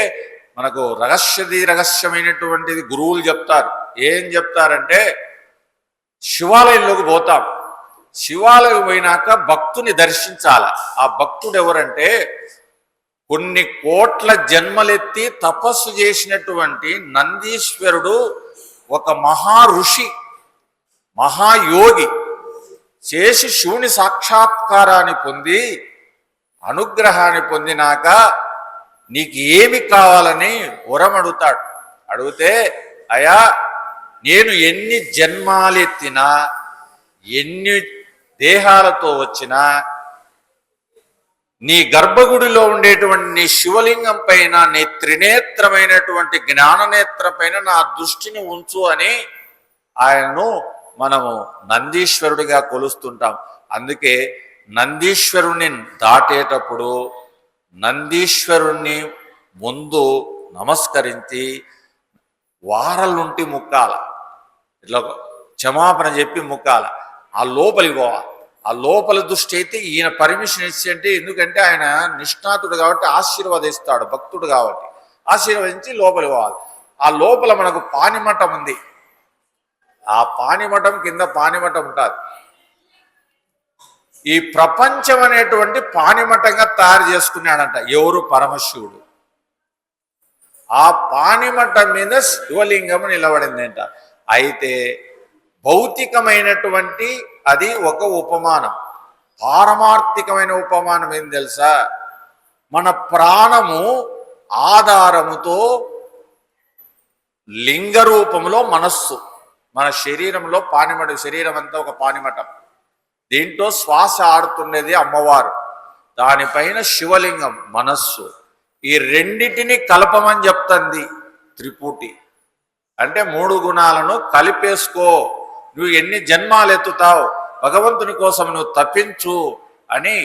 మనకు రహస్యమైనటువంటిది గురువులు చెప్తారు. ఏం చెప్తారంటే, శివాలయంలోకి పోతాం, శివాలయం పోయినాక భక్తుని దర్శించాల. ఆ భక్తుడు ఎవరంటే, కొన్ని కోట్ల జన్మలెత్తి తపస్సు చేసినటువంటి నందీశ్వరుడు, ఒక మహా ఋషి, మహాయోగి చేసి శివుని సాక్షాత్కారాన్ని పొంది అనుగ్రహాన్ని పొందినాక నీకు ఏమి కావాలని వరం అడుగుతాడు. అడిగితే, అయా నేను ఎన్ని జన్మాలెత్తినా, ఎన్ని దేహాలతో వచ్చినా నీ గర్భగుడిలో ఉండేటువంటి నీ శివలింగం పైన, నీ త్రినేత్రమైనటువంటి జ్ఞాననేత్రం పైన నా దృష్టిని ఉంచు అని ఆయనను మనము నందీశ్వరుడిగా కొలుస్తుంటాం. అందుకే నందీశ్వరుణ్ణి దాటేటప్పుడు నందీశ్వరుణ్ణి ముందు నమస్కరించి వారలుంటి ముక్కాల, ఇట్లా క్షమాపణ చెప్పి ముక్కాల. ఆ లోపలికి పోవాలి. ఆ లోపల దృష్టి అయితే ఈయన పర్మిషన్ ఇచ్చి, అంటే ఎందుకంటే ఆయన నిష్ణాతుడు కాబట్టి ఆశీర్వదిస్తాడు, భక్తుడు కాబట్టి ఆశీర్వదించి లోపలికి పోవాలి. ఆ లోపల మనకు పానిమఠం ఉంది. ఆ పానిమఠం కింద పానిమఠం ఉంటుంది. ఈ ప్రపంచం అనేటువంటి పానిమఠంగా తయారు చేసుకున్నాడంట ఎవరు? పరమశివుడు. ఆ పానిమఠం మీద శివలింగం నిలబడిందంట. అయితే భౌతికమైనటువంటి అది ఒక ఉపమానం. పారమార్థికమైన ఉపమానం ఏం తెలుసా? మన ప్రాణము ఆధారముతో లింగ రూపంలో మనస్సు, మన శరీరంలో పానిమఠం, శరీరం అంతా ఒక పానిమఠం. దీంట్లో శ్వాస ఆడుతుండేది అమ్మవారు, దానిపైన శివలింగం మనస్సు. ఈ రెండిటిని కలపమని చెప్తుంది త్రిపుటి. అంటే 3 గుణాలను కలిపేసుకో, నువ్వు ఎన్ని జన్మాలు ఎత్తుతావు, భగవంతుని కోసం నువ్వు తప్పించు అని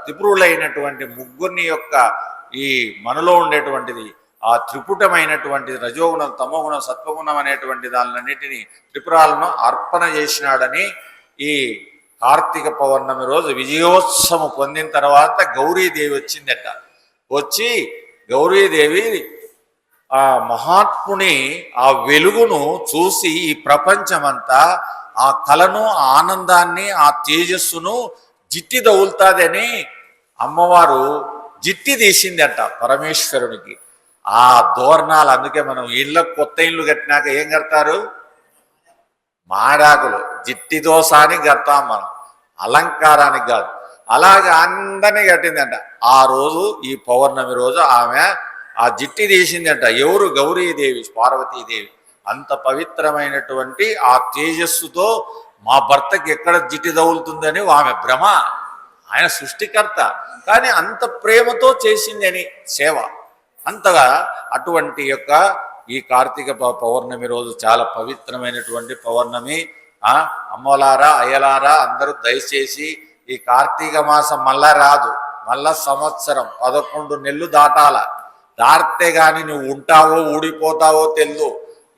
త్రిపురులైనటువంటి ముగ్గురిని యొక్క ఈ మనలో ఉండేటువంటిది ఆ త్రిపుటమైనటువంటి రజోగుణం, తమోగుణం, సత్వగుణం అనేటువంటి దానిలన్నిటినీ త్రిపురాలను అర్పణ చేసినాడని ఈ కార్తీక పౌర్ణమి రోజు విజయోత్సవం పొందిన తర్వాత గౌరీదేవి వచ్చిందట. వచ్చి గౌరీదేవి ఆ మహాత్ముని ఆ వెలుగును చూసి ఈ ప్రపంచమంతా ఆ కళను, ఆ ఆనందాన్ని, ఆ తేజస్సును జిట్టి దౌలుతాదని అమ్మవారు జిట్టి తీసిందట పరమేశ్వరునికి. ఆ దోరణాలు, అందుకే మనం కొత్త ఇళ్ళు కట్టినాక ఏం కడతారు? మాడాకులు, జిట్టి దోసానికి కడతాం మనం, అలంకారానికి కాదు. అలాగే అందరినీ కట్టిందంట. ఆ రోజు ఈ పౌర్ణమి రోజు ఆమె ఆ జిట్టి తీసిందంట. ఎవరు? గౌరీదేవి, పార్వతీదేవి. అంత పవిత్రమైనటువంటి ఆ తేజస్సుతో మా భర్తకి ఎక్కడ జిట్టి తగులుతుందని ఆమె భ్రమ. ఆయన సృష్టికర్త, కానీ అంత ప్రేమతో చేసింది అని సేవ అంతగా. అటువంటి యొక్క ఈ కార్తీక పౌర్ణమి రోజు చాలా పవిత్రమైనటువంటి పౌర్ణమి. అమ్మలారా, అయ్యలారా అందరూ దయచేసి ఈ కార్తీక మాసం మళ్ళా రాదు, మళ్ళా సంవత్సరం 11 నెలలు దాటాల. దాటితే కానీ నువ్వు ఉంటావో ఊడిపోతావో తెల్దు,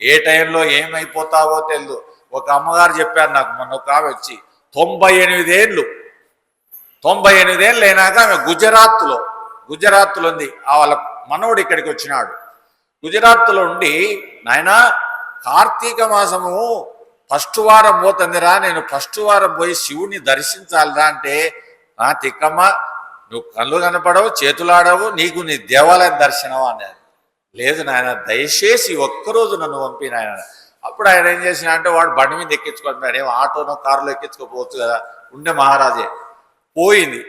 ఏ టైంలో ఏమైపోతావో తెల్దు. ఒక అమ్మగారు చెప్పారు నాకు మొన్న, ఒక ఆమె వచ్చి 98 ఏళ్ళు అయినాక ఆమె గుజరాత్లో ఉంది. వాళ్ళ మనవుడు ఇక్కడికి వచ్చినాడు. గుజరాత్లో ఉండి, నాయన కార్తీక మాసము ఫస్ట్ వారం పోతుందిరా, నేను ఫస్ట్ వారం పోయి శివుని దర్శించాలిరా అంటే, తిక్కమ్మ నువ్వు కళ్ళు కనపడవు, చేతులాడవు, నీకు నీ దేవాలయం దర్శనం అన్నారు. లేదు నాయన, దయచేసి ఒక్కరోజు నన్ను పంపి నాయన. అప్పుడు ఆయన ఏం చేసిన అంటే, వాడు బండి మీద ఎక్కించుకుంటున్నాడు. ఏమో ఆటోనో కారులో ఎక్కించుకోపోవచ్చు కదా, ఉండే మహారాజే. పోయింది,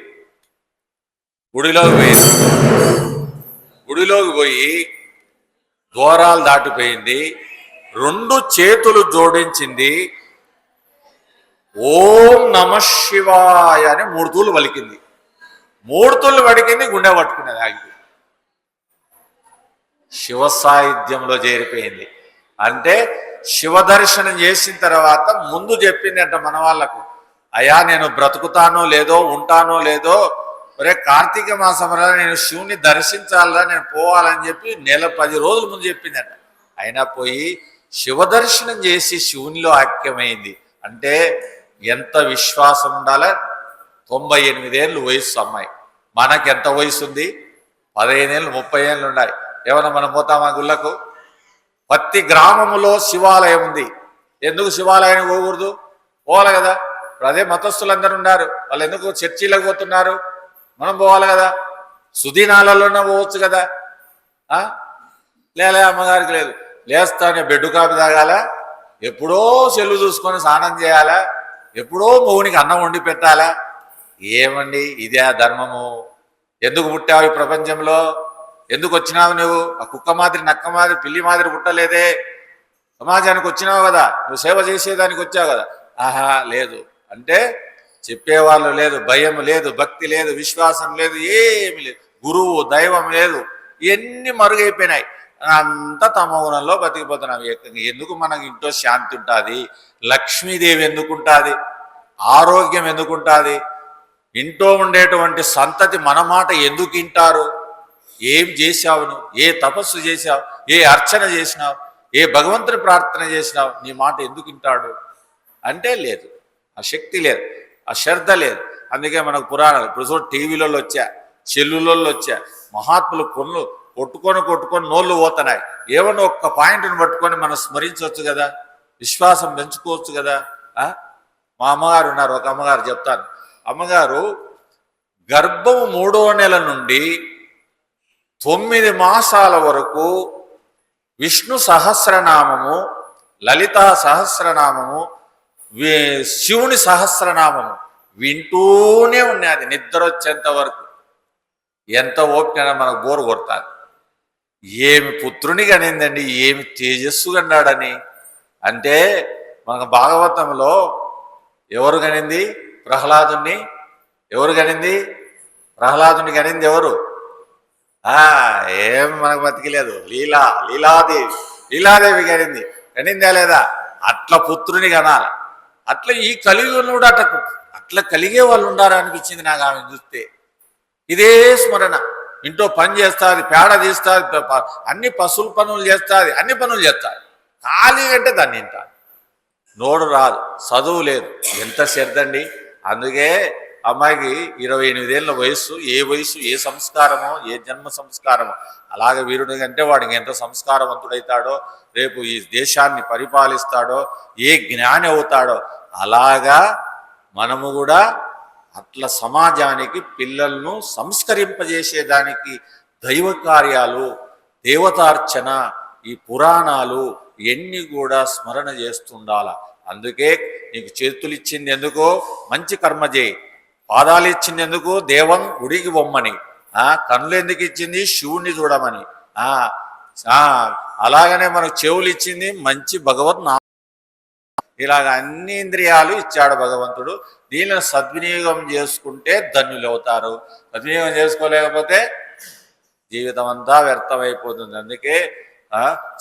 గుడిలోకి పోయి దూరాలు దాటిపోయింది. 2 చేతులు జోడించింది. ఓం నమ శివాయ అని 3 తూళ్ళు పలికింది. 3 తూళ్ళు పలికింది, గుండె పట్టుకునేది, ఆగి శివ సాహిత్యంలో చేరిపోయింది. అంటే శివ దర్శనం చేసిన తర్వాత ముందు చెప్పిందంట మన వాళ్ళకు, అయ్యా నేను బ్రతుకుతానో లేదో, ఉంటానో లేదో, ఒరే కార్తీక మాసం వల్ల నేను శివుని దర్శించాలా, నేను పోవాలని చెప్పి 10 రోజుల ముందు చెప్పిందట. అయినా పోయి శివ దర్శనం చేసి శివునిలో ఐక్యమైంది. అంటే ఎంత విశ్వాసం ఉండాలా. 98 ఏళ్ళు వయసు అమ్మాయి. మనకి ఎంత వయసు ఉంది? 15 ఏళ్ళు, 30 ఏళ్ళు ఉన్నాయి. ఏమన్నా మనం పోతామా గుళ్ళకు? ప్రతి గ్రామములో శివాలయం ఉంది. ఎందుకు శివాలయానికి పోకూడదు? పోవాలి కదా. ఇప్పుడు అదే మతస్థులందరూ ఉన్నారు, వాళ్ళు ఎందుకు చర్చిలకు పోతున్నారు? మనం పోవాలి కదా, సుదీనాలలోనే పోవచ్చు కదా. లేలే అమ్మగారికి లేదు, లేస్తానే బెడ్డు కాపీ తాగాల, ఎప్పుడో చెల్లు చూసుకొని స్నానం చేయాలా, ఎప్పుడో మొగునికి అన్నం వండి పెట్టాలా. ఏమండి ఇదే ధర్మము? ఎందుకు పుట్టావు ఈ ప్రపంచంలో? ఎందుకు వచ్చినావు నువ్వు? ఆ కుక్క మాదిరి, నక్క మాదిరి, పిల్లి మాదిరి పుట్టలేదే. సమాజానికి వచ్చినావు కదా, నువ్వు సేవ చేసేదానికి వచ్చావు కదా. ఆహా లేదు అంటే చెప్పేవాళ్ళు లేదు, భయం లేదు, భక్తి లేదు, విశ్వాసం లేదు, ఏమి లేదు, గురువు దైవం లేదు, ఇవన్నీ మరుగైపోయినాయి. అంతా తమోగుణంలో బతికిపోతున్నాం. ఎందుకు మనకి ఇంట్లో శాంతి ఉంటుంది? లక్ష్మీదేవి ఎందుకుంటుంది? ఆరోగ్యం ఎందుకుంటుంది? ఇంట్లో ఉండేటువంటి సంతతి మన మాట ఎందుకు వింటారు? ఏం చేశావు నువ్వు? ఏ తపస్సు చేశావు? ఏ అర్చన చేసినావు? ఏ భగవంతుని ప్రార్థన చేసినావు? నీ మాట ఎందుకు వింటాడు అంటే లేదు, ఆ శక్తి లేదు, ఆ శ్రద్ధ లేదు. అందుకే మనకు పురాణాలు ఇప్పుడు టీవీలలో వచ్చా, చెల్లులలో వచ్చా, మహాత్ములు కొట్టుకొని నోళ్ళు పోతున్నాయి. ఏమన్నా ఒక్క పాయింట్ని పట్టుకొని మనం స్మరించవచ్చు కదా, విశ్వాసం పెంచుకోవచ్చు కదా. మా అమ్మగారు ఉన్నారు, ఒక అమ్మగారు చెప్తాను. అమ్మగారు గర్భము 3వ నెల నుండి 9 మాసాల వరకు విష్ణు సహస్రనామము, లలితా సహస్రనామము, శివుని సహస్రనామము వింటూనే ఉన్నది నిద్ర వచ్చేంత వరకు. ఎంత ఓపికైనా మనకు బోరు కొడతాది. ఏమి పుత్రుని కనిందండి, ఏమి తేజస్సు కన్నాడని. అంటే మనకు భాగవతంలో ఎవరు కనింది? ప్రహ్లాదుని. ఎవరు కనింది? ప్రహ్లాదుని కనింది ఎవరు? ఏమి మనకు బతికిలేదు. లీలాదేవి కనిందా లేదా? అట్లా పుత్రుని కనాలి. అట్లా ఈ కలియుగంలో కూడా అట్లా అట్లా కలిగే వాళ్ళు ఉండారా అనిపించింది నాకు ఆమె చూస్తే. ఇదే స్మరణ. ఇంట్లో పని చేస్తుంది, పేడ తీస్తుంది, అన్ని పశువుల పనులు చేస్తుంది, అన్ని పనులు చేస్తుంది. ఖాళీ అంటే దాన్ని తింటాను. నోడు రాదు, చదువు లేదు, ఎంత శ్రద్ధండి. అందుకే అమ్మాయికి 28 ఏళ్ళ వయస్సు, ఏ వయసు ఏ సంస్కారమో, ఏ జన్మ సంస్కారమో. అలాగే వీరుడి కంటే వాడికి ఎంత సంస్కారవంతుడైతాడో, రేపు ఈ దేశాన్ని పరిపాలిస్తాడో, ఏ జ్ఞాని అవుతాడో, అలాగా మనము కూడా అట్లా సమాజానికి పిల్లలను సంస్కరింపజేసేదానికి దైవ కార్యాలు, దేవతార్చన, ఈ పురాణాలు ఇవన్నీ కూడా స్మరణ చేస్తుండాల. అందుకే నీకు చేతులు ఇచ్చింది ఎందుకో మంచి కర్మ చేయి, పాదాలు ఇచ్చింది ఎందుకు దేవం గుడికి బొమ్మని, కన్నులు ఎందుకు ఇచ్చింది శివుణ్ణి చూడమని, అలాగనే మనకు చెవులు ఇచ్చింది మంచి భగవత్ నా, ఇలాగ అన్ని ఇంద్రియాలు ఇచ్చాడు భగవంతుడు. దీనిని సద్వినియోగం చేసుకుంటే ధన్యులు అవుతారు, సద్వినియోగం చేసుకోలేకపోతే జీవితం అంతా వ్యర్థమైపోతుంది. అందుకే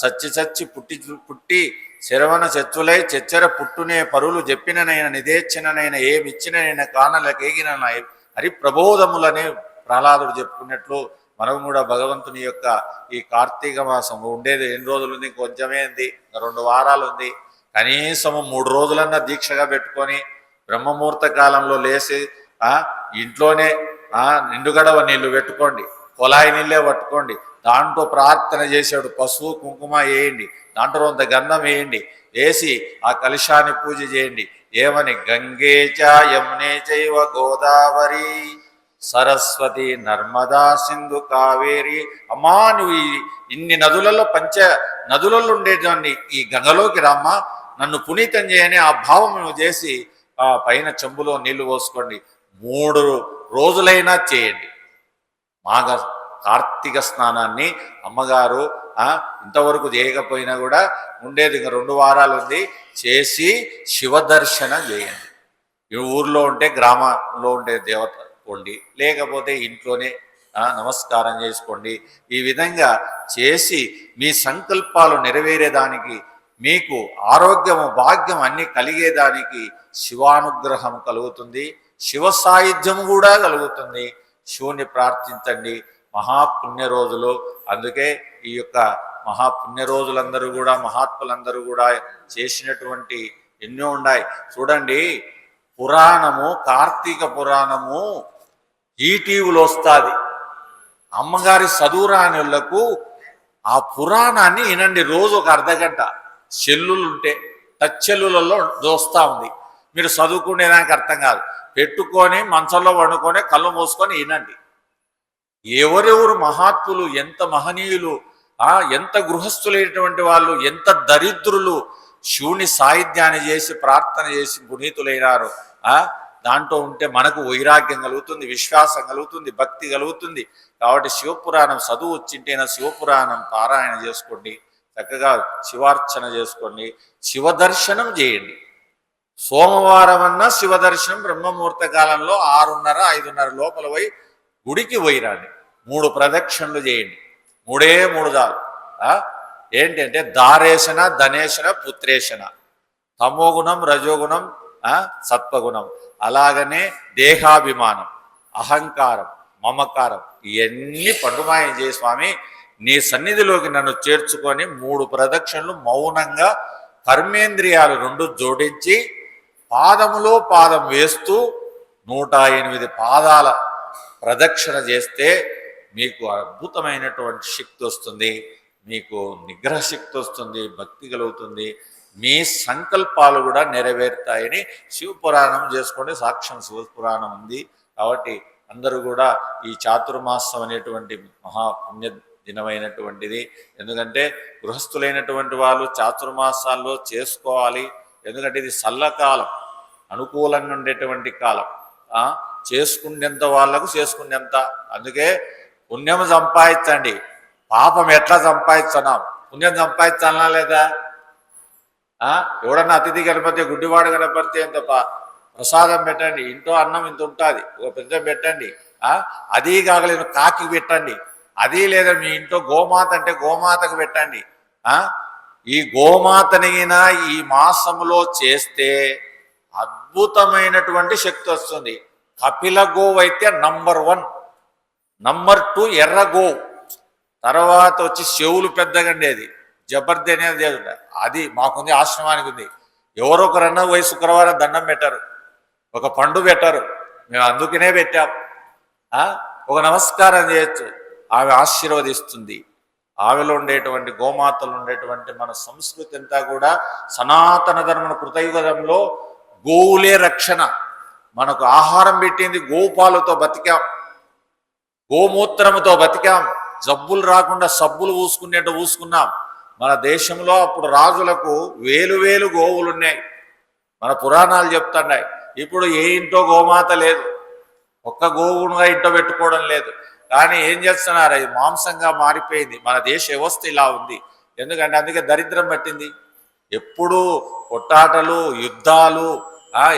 చచ్చి పుట్టి శరవణ చచ్చులై చెచ్చర పుట్టునే పరులు చెప్పిననైనా నిదేచ్చిననైనా ఏమిచ్చిననైనా కానలకేగిన హరి ప్రబోధములని ప్రహ్లాదుడు చెప్పుకున్నట్లు మనం కూడా భగవంతుని యొక్క ఈ కార్తీక మాసం ఉండేది ఎన్ని రోజులు ఉంది? కొంచెమే ఉంది, 2 వారాలు ఉంది. కనీసము 3 రోజులన్నా దీక్షగా పెట్టుకొని బ్రహ్మముహూర్త కాలంలో లేచి ఇంట్లోనే నిండుగడవ నీళ్లు పెట్టుకోండి, కొలాయి నీళ్ళే పట్టుకోండి, దాంట్లో ప్రార్థన చేసాడు, పసుపు కుంకుమ వేయండి, దాంట్లో కొంత గంధం వేయండి, వేసి ఆ కలశాన్ని పూజ చేయండి. ఏమని? గంగే చ యమునే చైవ గోదావరి సరస్వతి నర్మదా సింధు కావేరి. అమ్మా నువ్వు ఇన్ని నదులలో నదులలో ఉండేదాన్ని ఈ గంగలోకి రామ్మా, నన్ను పునీతం చేయని ఆ భావం నువ్వు చేసి ఆ పైన చెంబులో నీళ్లు పోసుకోండి. 3 రోజులైనా చేయండి. మాఘ కార్తీక స్నానాన్ని అమ్మగారు ఇంతవరకు చేయకపోయినా కూడా ఉండేది ఇంకా 2 వారాలు ఉంది, చేసి శివదర్శనం చేయండి. ఈ ఊర్లో ఉంటే గ్రామంలో ఉండే దేవత కొండి, లేకపోతే ఇంట్లోనే నమస్కారం చేసుకోండి. ఈ విధంగా చేసి మీ సంకల్పాలు నెరవేరేదానికి, మీకు ఆరోగ్యము భాగ్యం అన్నీ కలిగేదానికి శివానుగ్రహం కలుగుతుంది, శివ సాయుధ్యం కూడా కలుగుతుంది. శివుని ప్రార్థించండి. మహాపుణ్య రోజులు. అందుకే ఈ యొక్క మహాపుణ్య రోజులందరూ కూడా మహాత్ములందరూ కూడా చేసినటువంటి ఎన్నో ఉన్నాయి. చూడండి, పురాణము కార్తీక పురాణము ఈటీవీలో వస్తుంది. అమ్మగారి చదువురానులకు ఆ పురాణాన్ని వినండి. రోజు ఒక అర్ధగంట సెల్లులుంటే టచ్ సెల్లులలో దోస్తా ఉంది. మీరు చదువుకునేదానికి అర్థం కాదు, పెట్టుకొని మంచంలో వండుకొని కళ్ళు మూసుకొని వినండి. ఎవరెవరు మహాత్ములు, ఎంత మహనీయులు, ఎంత గృహస్థులైనటువంటి వాళ్ళు, ఎంత దరిద్రులు శివుని సాహిత్యాన్ని చేసి ప్రార్థన చేసి పునీతులైనారు. దాంట్లో ఉంటే మనకు వైరాగ్యం కలుగుతుంది, విశ్వాసం కలుగుతుంది, భక్తి కలుగుతుంది. కాబట్టి శివపురాణం చదువు వచ్చింటేనా శివపురాణం పారాయణ చేసుకోండి, చక్కగా శివార్చన చేసుకోండి, శివదర్శనం చేయండి. సోమవారం అన్నా శివదర్శనం బ్రహ్మముహూర్త కాలంలో 6:30-5:30 లోపల పోయి గుడికి పోయిరండి. 3 ప్రదక్షిణలు చేయండి. 3 చాలు. ఏంటంటే దారేశన, ధనేశన, పుత్రేశన, తమోగుణం, రజోగుణం, సత్వగుణం, అలాగనే దేహాభిమానం, అహంకారం, మమకారం ఇవన్నీ పండుమాయం చేయి స్వామి, నీ సన్నిధిలోకి నన్ను చేర్చుకొని 3 ప్రదక్షిణలు మౌనంగా కర్మేంద్రియాలు 2 జోడించి పాదములో పాదం వేస్తూ 108 పాదాల ప్రదక్షిణ చేస్తే మీకు అద్భుతమైనటువంటి శక్తి వస్తుంది, మీకు నిగ్రహ శక్తి వస్తుంది, భక్తి కలుగుతుంది, మీ సంకల్పాలు కూడా నెరవేరుతాయని శివపురాణం చేసుకోండి. సాక్ష్యం శివపురాణం ఉంది. కాబట్టి అందరూ కూడా ఈ చాతుర్మాసం అనేటువంటి మహాపుణ్య దినమైనటువంటిది. ఎందుకంటే గృహస్థులైనటువంటి వాళ్ళు చాతుర్మాసాల్లో చేసుకోవాలి. ఎందుకంటే ఇది చల్లకాలం, అనుకూలంగా ఉండేటువంటి కాలం. చేసుకునేంత వాళ్ళకు చేసుకునేంత. అందుకే పుణ్యం సంపాదించండి. పాపం ఎట్లా సంపాదించున్నాం? పుణ్యం సంపాదించాలా లేదా? ఎవడన్నా అతిథి కనపడితే, గుడ్డివాడు కనపడితే ఎంత ప్రసాదం పెట్టండి. ఇంట్లో అన్నం ఇంత ఉంటుంది, ఒక పెద్ద పెట్టండి. అది కాగలేదు కాకి పెట్టండి. అది లేదా మీ ఇంట్లో గోమాత అంటే గోమాతకు పెట్టండి. ఈ గోమాతనిగిన ఈ మాసంలో చేస్తే అద్భుతమైనటువంటి శక్తి వస్తుంది. కపిల గోవు అయితే నంబర్ 1, నంబర్ 2 ఎర్ర గోవు, తర్వాత వచ్చి చెవులు పెద్దగా ఉండేది జబర్ది అనేది అది మాకుంది, ఆశ్రమానికి ఉంది. ఎవరొకరన్నా పోయి శుక్రవారం దండం పెట్టారు, ఒక పండు పెట్టారు, మేము అందుకనే పెట్టాం. ఒక నమస్కారం చేయొచ్చు, ఆమె ఆశీర్వదిస్తుంది. ఆమెలో ఉండేటువంటి గోమాతలు ఉండేటువంటి మన సంస్కృతి అంతా కూడా సనాతన ధర్మ కృతయుగంలో గోవులే రక్షణ. మనకు ఆహారం పెట్టింది గోపాలతో బతికాం, గోమూత్రముతో బతికాం. జబ్బులు రాకుండా సబ్బులు పూసుకునేట్టు పూసుకున్నాం. మన దేశంలో అప్పుడు రాజులకు వేలు గోవులు ఉన్నాయి, మన పురాణాలు చెప్తున్నాయి. ఇప్పుడు ఏ ఇంట్లో గోమాత లేదు, ఒక్క గోవునుగా ఇంట్లో పెట్టుకోవడం లేదు. కానీ ఏం చేస్తున్నారు, అది మాంసంగా మారిపోయింది. మన దేశ వ్యవస్థ ఇలా ఉంది. ఎందుకంటే అందుకే దరిద్రం పట్టింది. ఎప్పుడు కొట్టాటలు, యుద్ధాలు,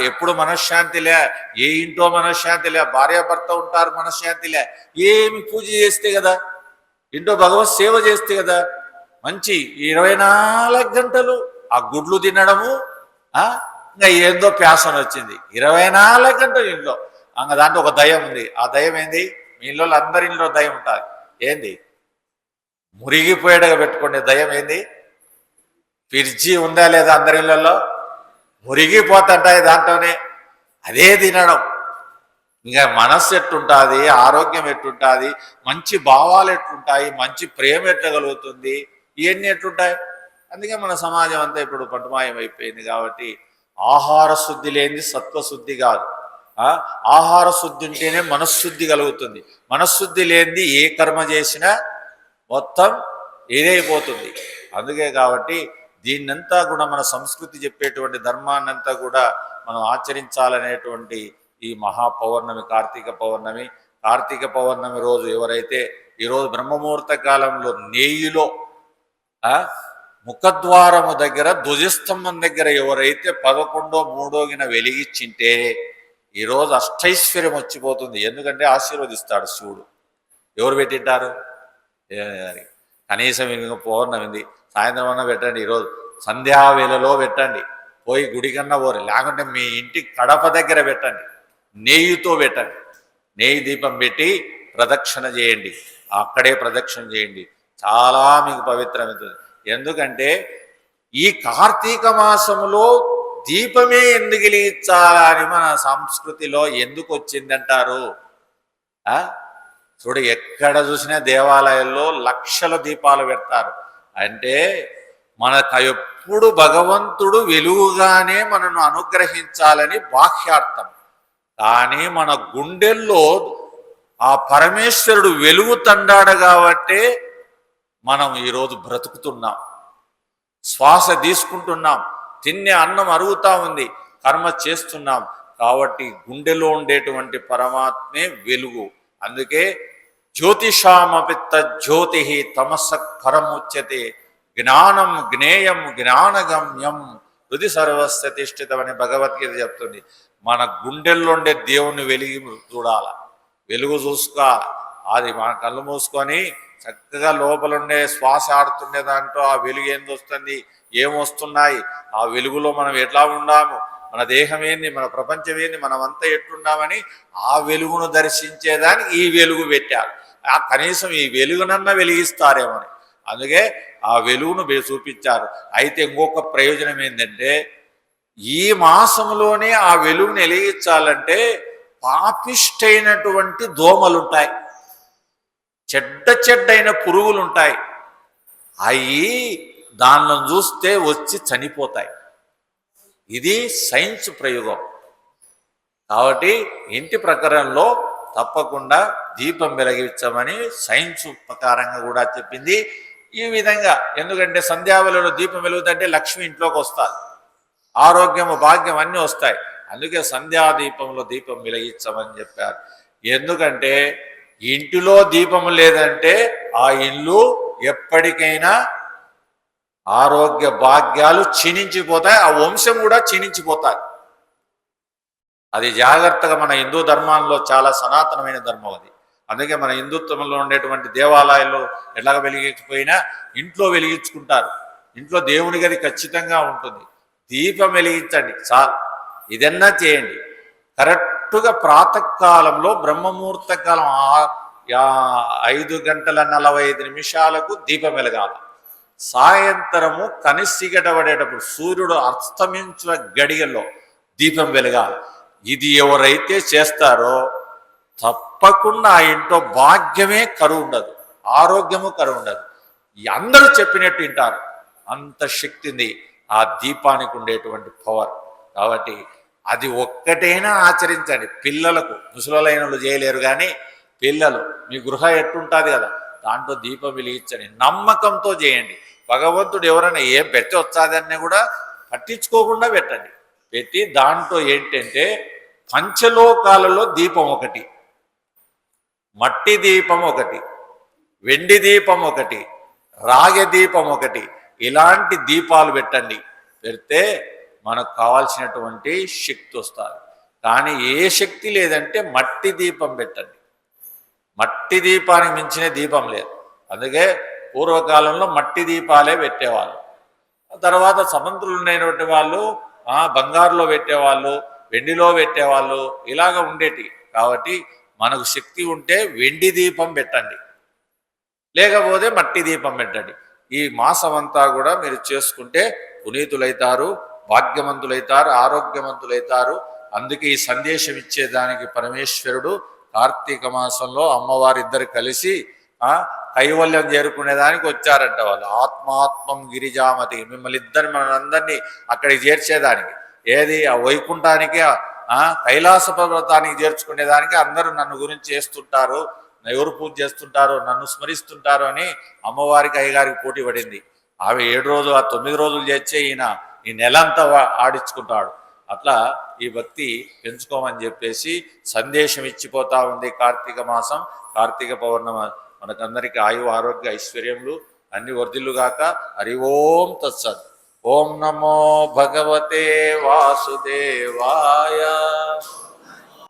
ఎప్పుడు మనశ్శాంతిలే, ఏ ఇంట్లో మనశ్శాంతిలే, భార్యాభర్త ఉంటారు మనశ్శాంతిలే. ఏమి పూజ చేస్తే కదా, ఇంట్లో భగవత్ సేవ చేస్తే కదా మంచి. 24 గంటలు ఆ గుడ్లు తినడము, ఇంకా ఏందో ప్యాసన వచ్చింది. 24 గంటలు ఇంట్లో దాంట్లో ఒక దయ్యం ఉంది. ఆ దయ్యం ఏంది, మీ ఇళ్ళలో అందరి ఇంట్లో దయ్యం ఉంటుంది. ఏంది, మురిగిపోయేటగా పెట్టుకునే దయ్యం ఏంది, ఫ్రిడ్జి ఉందా లేదా అందరి ఇళ్ళల్లో, మురిగిపోతుంటాయి దాంట్లోనే. అదే తినడం. ఇంకా మనస్సు ఎట్టుంటుంది, ఆరోగ్యం ఎట్టుంటుంది, మంచి భావాలు ఎట్లుంటాయి, మంచి ప్రేమ ఎట్టగలుగుతుంది, ఇవన్నీ ఎట్లుంటాయి. అందుకే మన సమాజం అంతా ఇప్పుడు పట్టుమాయం అయిపోయింది. కాబట్టి ఆహార శుద్ధి లేనిది సత్వశుద్ధి కాదు. ఆహార శుద్ధి ఉంటేనే మనశ్శుద్ధి కలుగుతుంది. మనశ్శుద్ధి లేనిది ఏ కర్మ చేసినా మొత్తం ఏదైపోతుంది. అందుకే కాబట్టి దీన్నంతా కూడా మన సంస్కృతి చెప్పేటువంటి ధర్మాన్నంతా కూడా మనం ఆచరించాలనేటువంటి ఈ మహాపౌర్ణమి, కార్తీక పౌర్ణమి రోజు ఎవరైతే ఈరోజు బ్రహ్మముహూర్త కాలంలో నెయ్యిలో ముఖద్వారము దగ్గర ధ్వజస్తంభం దగ్గర ఎవరైతే 11:03 వెలిగించింటే ఈరోజు అష్టైశ్వర్యం వచ్చిపోతుంది. ఎందుకంటే ఆశీర్వదిస్తాడు శివుడు. ఎవరు పెట్టింటారు, కనీసం ఇంక పౌర్ణమింది, సాయంత్రం అన్నా పెట్టండి, ఈరోజు సంధ్యావేళలో పెట్టండి, పోయి గుడి కన్నా పోరు, లేకుంటే మీ ఇంటి కడప దగ్గర పెట్టండి, నెయ్యితో పెట్టండి, నెయ్యి దీపం పెట్టి ప్రదక్షిణ చేయండి. అక్కడే ప్రదక్షిణ చేయండి, చాలా మీకు పవిత్రమవుతుంది. ఎందుకంటే ఈ కార్తీక మాసములో దీపమే ఎందుకు వెలిగించాలని మన సంస్కృతిలో ఎందుకు వచ్చిందంటారు. చూడు, ఎక్కడ చూసినా దేవాలయాల్లో లక్షల దీపాలు పెడతారు. అంటే మనకు ఎప్పుడు భగవంతుడు వెలుగుగానే మనను అనుగ్రహించాలని బాహ్యార్థం. కానీ మన గుండెల్లో ఆ పరమేశ్వరుడు వెలుగుతండాడు కాబట్టే మనం ఈరోజు బ్రతుకుతున్నాం, శ్వాస తీసుకుంటున్నాం, తినే అన్నం అరుగుతా ఉంది, కర్మ చేస్తున్నాం. కాబట్టి గుండెలో ఉండేటువంటి పరమాత్మే వెలుగు. అందుకే జ్యోతిషామపిత్త జ్యోతి తమస పరముచ్యతే, జ్ఞానం జ్ఞేయం జ్ఞానగమ్యం హృది సర్వస్య తిష్ఠితమని భగవద్గీత చెప్తుంది. మన గుండెల్లో ఉండే దేవుణ్ణి వెలుగు చూడాల, వెలుగు చూసుకోవాలి. అది మన కళ్ళు మూసుకొని చక్కగా లోపలుండే శ్వాస ఆడుతుండే దాంట్లో ఆ వెలుగు ఏంది వస్తుంది, ఏమొస్తున్నాయి, ఆ వెలుగులో మనం ఎట్లా ఉన్నాము, మన దేహం ఏంది, మన ప్రపంచం ఏంది, మనం అంతా ఎట్లున్నామని ఆ వెలుగును దర్శించేదానికి ఈ వెలుగు పెట్టారు. కనీసం ఈ వెలుగునన్నా వెలిగిస్తారేమని అందుకే ఆ వెలుగును చూపించారు. అయితే ఇంకొక ప్రయోజనం ఏంటంటే ఈ మాసంలోనే ఆ వెలుగును వెలిగించాలంటే పాపిష్టైనటువంటి దోమలుంటాయి, చెడ్డైన పురుగులుంటాయి, అవి దానిలో చూస్తే వచ్చి చనిపోతాయి. ఇది సైన్స్ ప్రయోగం. కాబట్టి ఇంటి ప్రకారంలో తప్పకుండా దీపం వెలిగించమని సైన్స్ ప్రకారంగా కూడా చెప్పింది. ఈ విధంగా ఎందుకంటే సంధ్యావేళలో దీపం వెలుగుతుంటే లక్ష్మి ఇంట్లోకి వస్తుంది, ఆరోగ్యము భాగ్యం అన్నీ వస్తాయి. అందుకే సంధ్యాదీపంలో దీపం వెలిగించమని చెప్పారు. ఎందుకంటే ఇంటిలో దీపం లేదంటే ఆ ఇల్లు ఎప్పటికైనా ఆరోగ్య భాగ్యాలు క్షీణించిపోతాయి, ఆ వంశం కూడా క్షీణించిపోతాయి. అది జాగ్రత్తగా మన హిందూ ధర్మాల్లో చాలా సనాతనమైన ధర్మం అది. అందుకే మన హిందుత్వంలో ఉండేటువంటి దేవాలయాల్లో ఎలాగ వెలిగించకపోయినా ఇంట్లో వెలిగించుకుంటారు. ఇంట్లో దేవుని గది ఖచ్చితంగా ఉంటుంది. దీపం వెలిగించండి చాలు. ఇదన్నా చేయండి. కరెక్ట్గా ప్రాతకాలంలో బ్రహ్మముహూర్త కాలం 5:45 దీపం వెలగాలి. సాయంత్రము కనిసిగట పడేటప్పుడు సూర్యుడు అస్తమించిన గడియల్లో దీపం వెలగాలి. ఇది ఎవరైతే చేస్తారో తప్పకుండా ఆ ఇంట్లో భాగ్యమే కరువు ఉండదు, ఆరోగ్యము కరువు ఉండదు. అందరూ చెప్పినట్టు వింటారు. అంత శక్తిని ఆ దీపానికి ఉండేటువంటి పవర్. కాబట్టి అది ఒక్కటైనా ఆచరించండి. పిల్లలకు, ముసలైన వాళ్ళు చేయలేరు కానీ పిల్లలు, మీ గృహ ఎట్టుంటుంది కదా, దాంట్లో దీపం వెలిగించండి, నమ్మకంతో చేయండి. భగవంతుడు ఎవరైనా ఏం పెట్టి వచ్చాదని కూడా పట్టించుకోకుండా పెట్టండి. పెట్టి దాంట్లో ఏంటంటే పంచలోకాలలో దీపం ఒకటి, మట్టి దీపం ఒకటి, వెండి దీపం ఒకటి, రాగి దీపం ఒకటి, ఇలాంటి దీపాలు పెట్టండి. పెడితే మనకు కావాల్సినటువంటి శక్తి వస్తుంది. కానీ ఏ శక్తి లేదంటే మట్టి దీపం పెట్టండి. మట్టి దీపానికి మించిన దీపం లేదు. అందుకే పూర్వకాలంలో మట్టి దీపాలే పెట్టేవాళ్ళు. తర్వాత సమర్థులు ఉన్నటువంటి వాళ్ళు బంగారులో పెట్టేవాళ్ళు, వెండిలో పెట్టేవాళ్ళు, ఇలాగ ఉండేటి. కాబట్టి మనకు శక్తి ఉంటే వెండి దీపం పెట్టండి, లేకపోతే మట్టి దీపం పెట్టండి. ఈ మాసం అంతా కూడా మీరు చేసుకుంటే పునీతులైతారు, భాగ్యవంతులైతారు, ఆరోగ్యవంతులైతారు. అందుకే ఈ సందేశం ఇచ్చేదానికి పరమేశ్వరుడు కార్తీక మాసంలో అమ్మవారిద్దరు కలిసి కైవల్యం చేరుకునేదానికి వచ్చారంట. వాళ్ళు ఆత్మాత్మం గిరిజామతి, మిమ్మల్ని ఇద్దరు మనందరినీ అక్కడికి చేర్చేదానికి, ఏది ఆ వైకుంఠానికి కైలాస పర్వతానికి చేర్చుకునేదానికి అందరూ నన్ను గురించి చేస్తుంటారు, ఎవరు పూజ చేస్తుంటారో నన్ను స్మరిస్తుంటారు అని అమ్మవారికి అయ్యగారికి పోటీ పడింది. ఆమె 7 రోజులు 9 రోజులు చేర్చే ఈయన ఈ నెలంతా ఆడించుకుంటాడు. అట్లా ఈ భక్తి పెంచుకోమని చెప్పేసి సందేశం ఇచ్చిపోతా ఉంది కార్తీక మాసం. కార్తీక పౌర్ణమి మనకందరికీ ఆయు ఆరోగ్య ఐశ్వర్యములు అన్ని వర్ధిల్లుగాక. హరి ఓం తత్సత్. ఓం నమో భగవతే వాసుదేవాయ.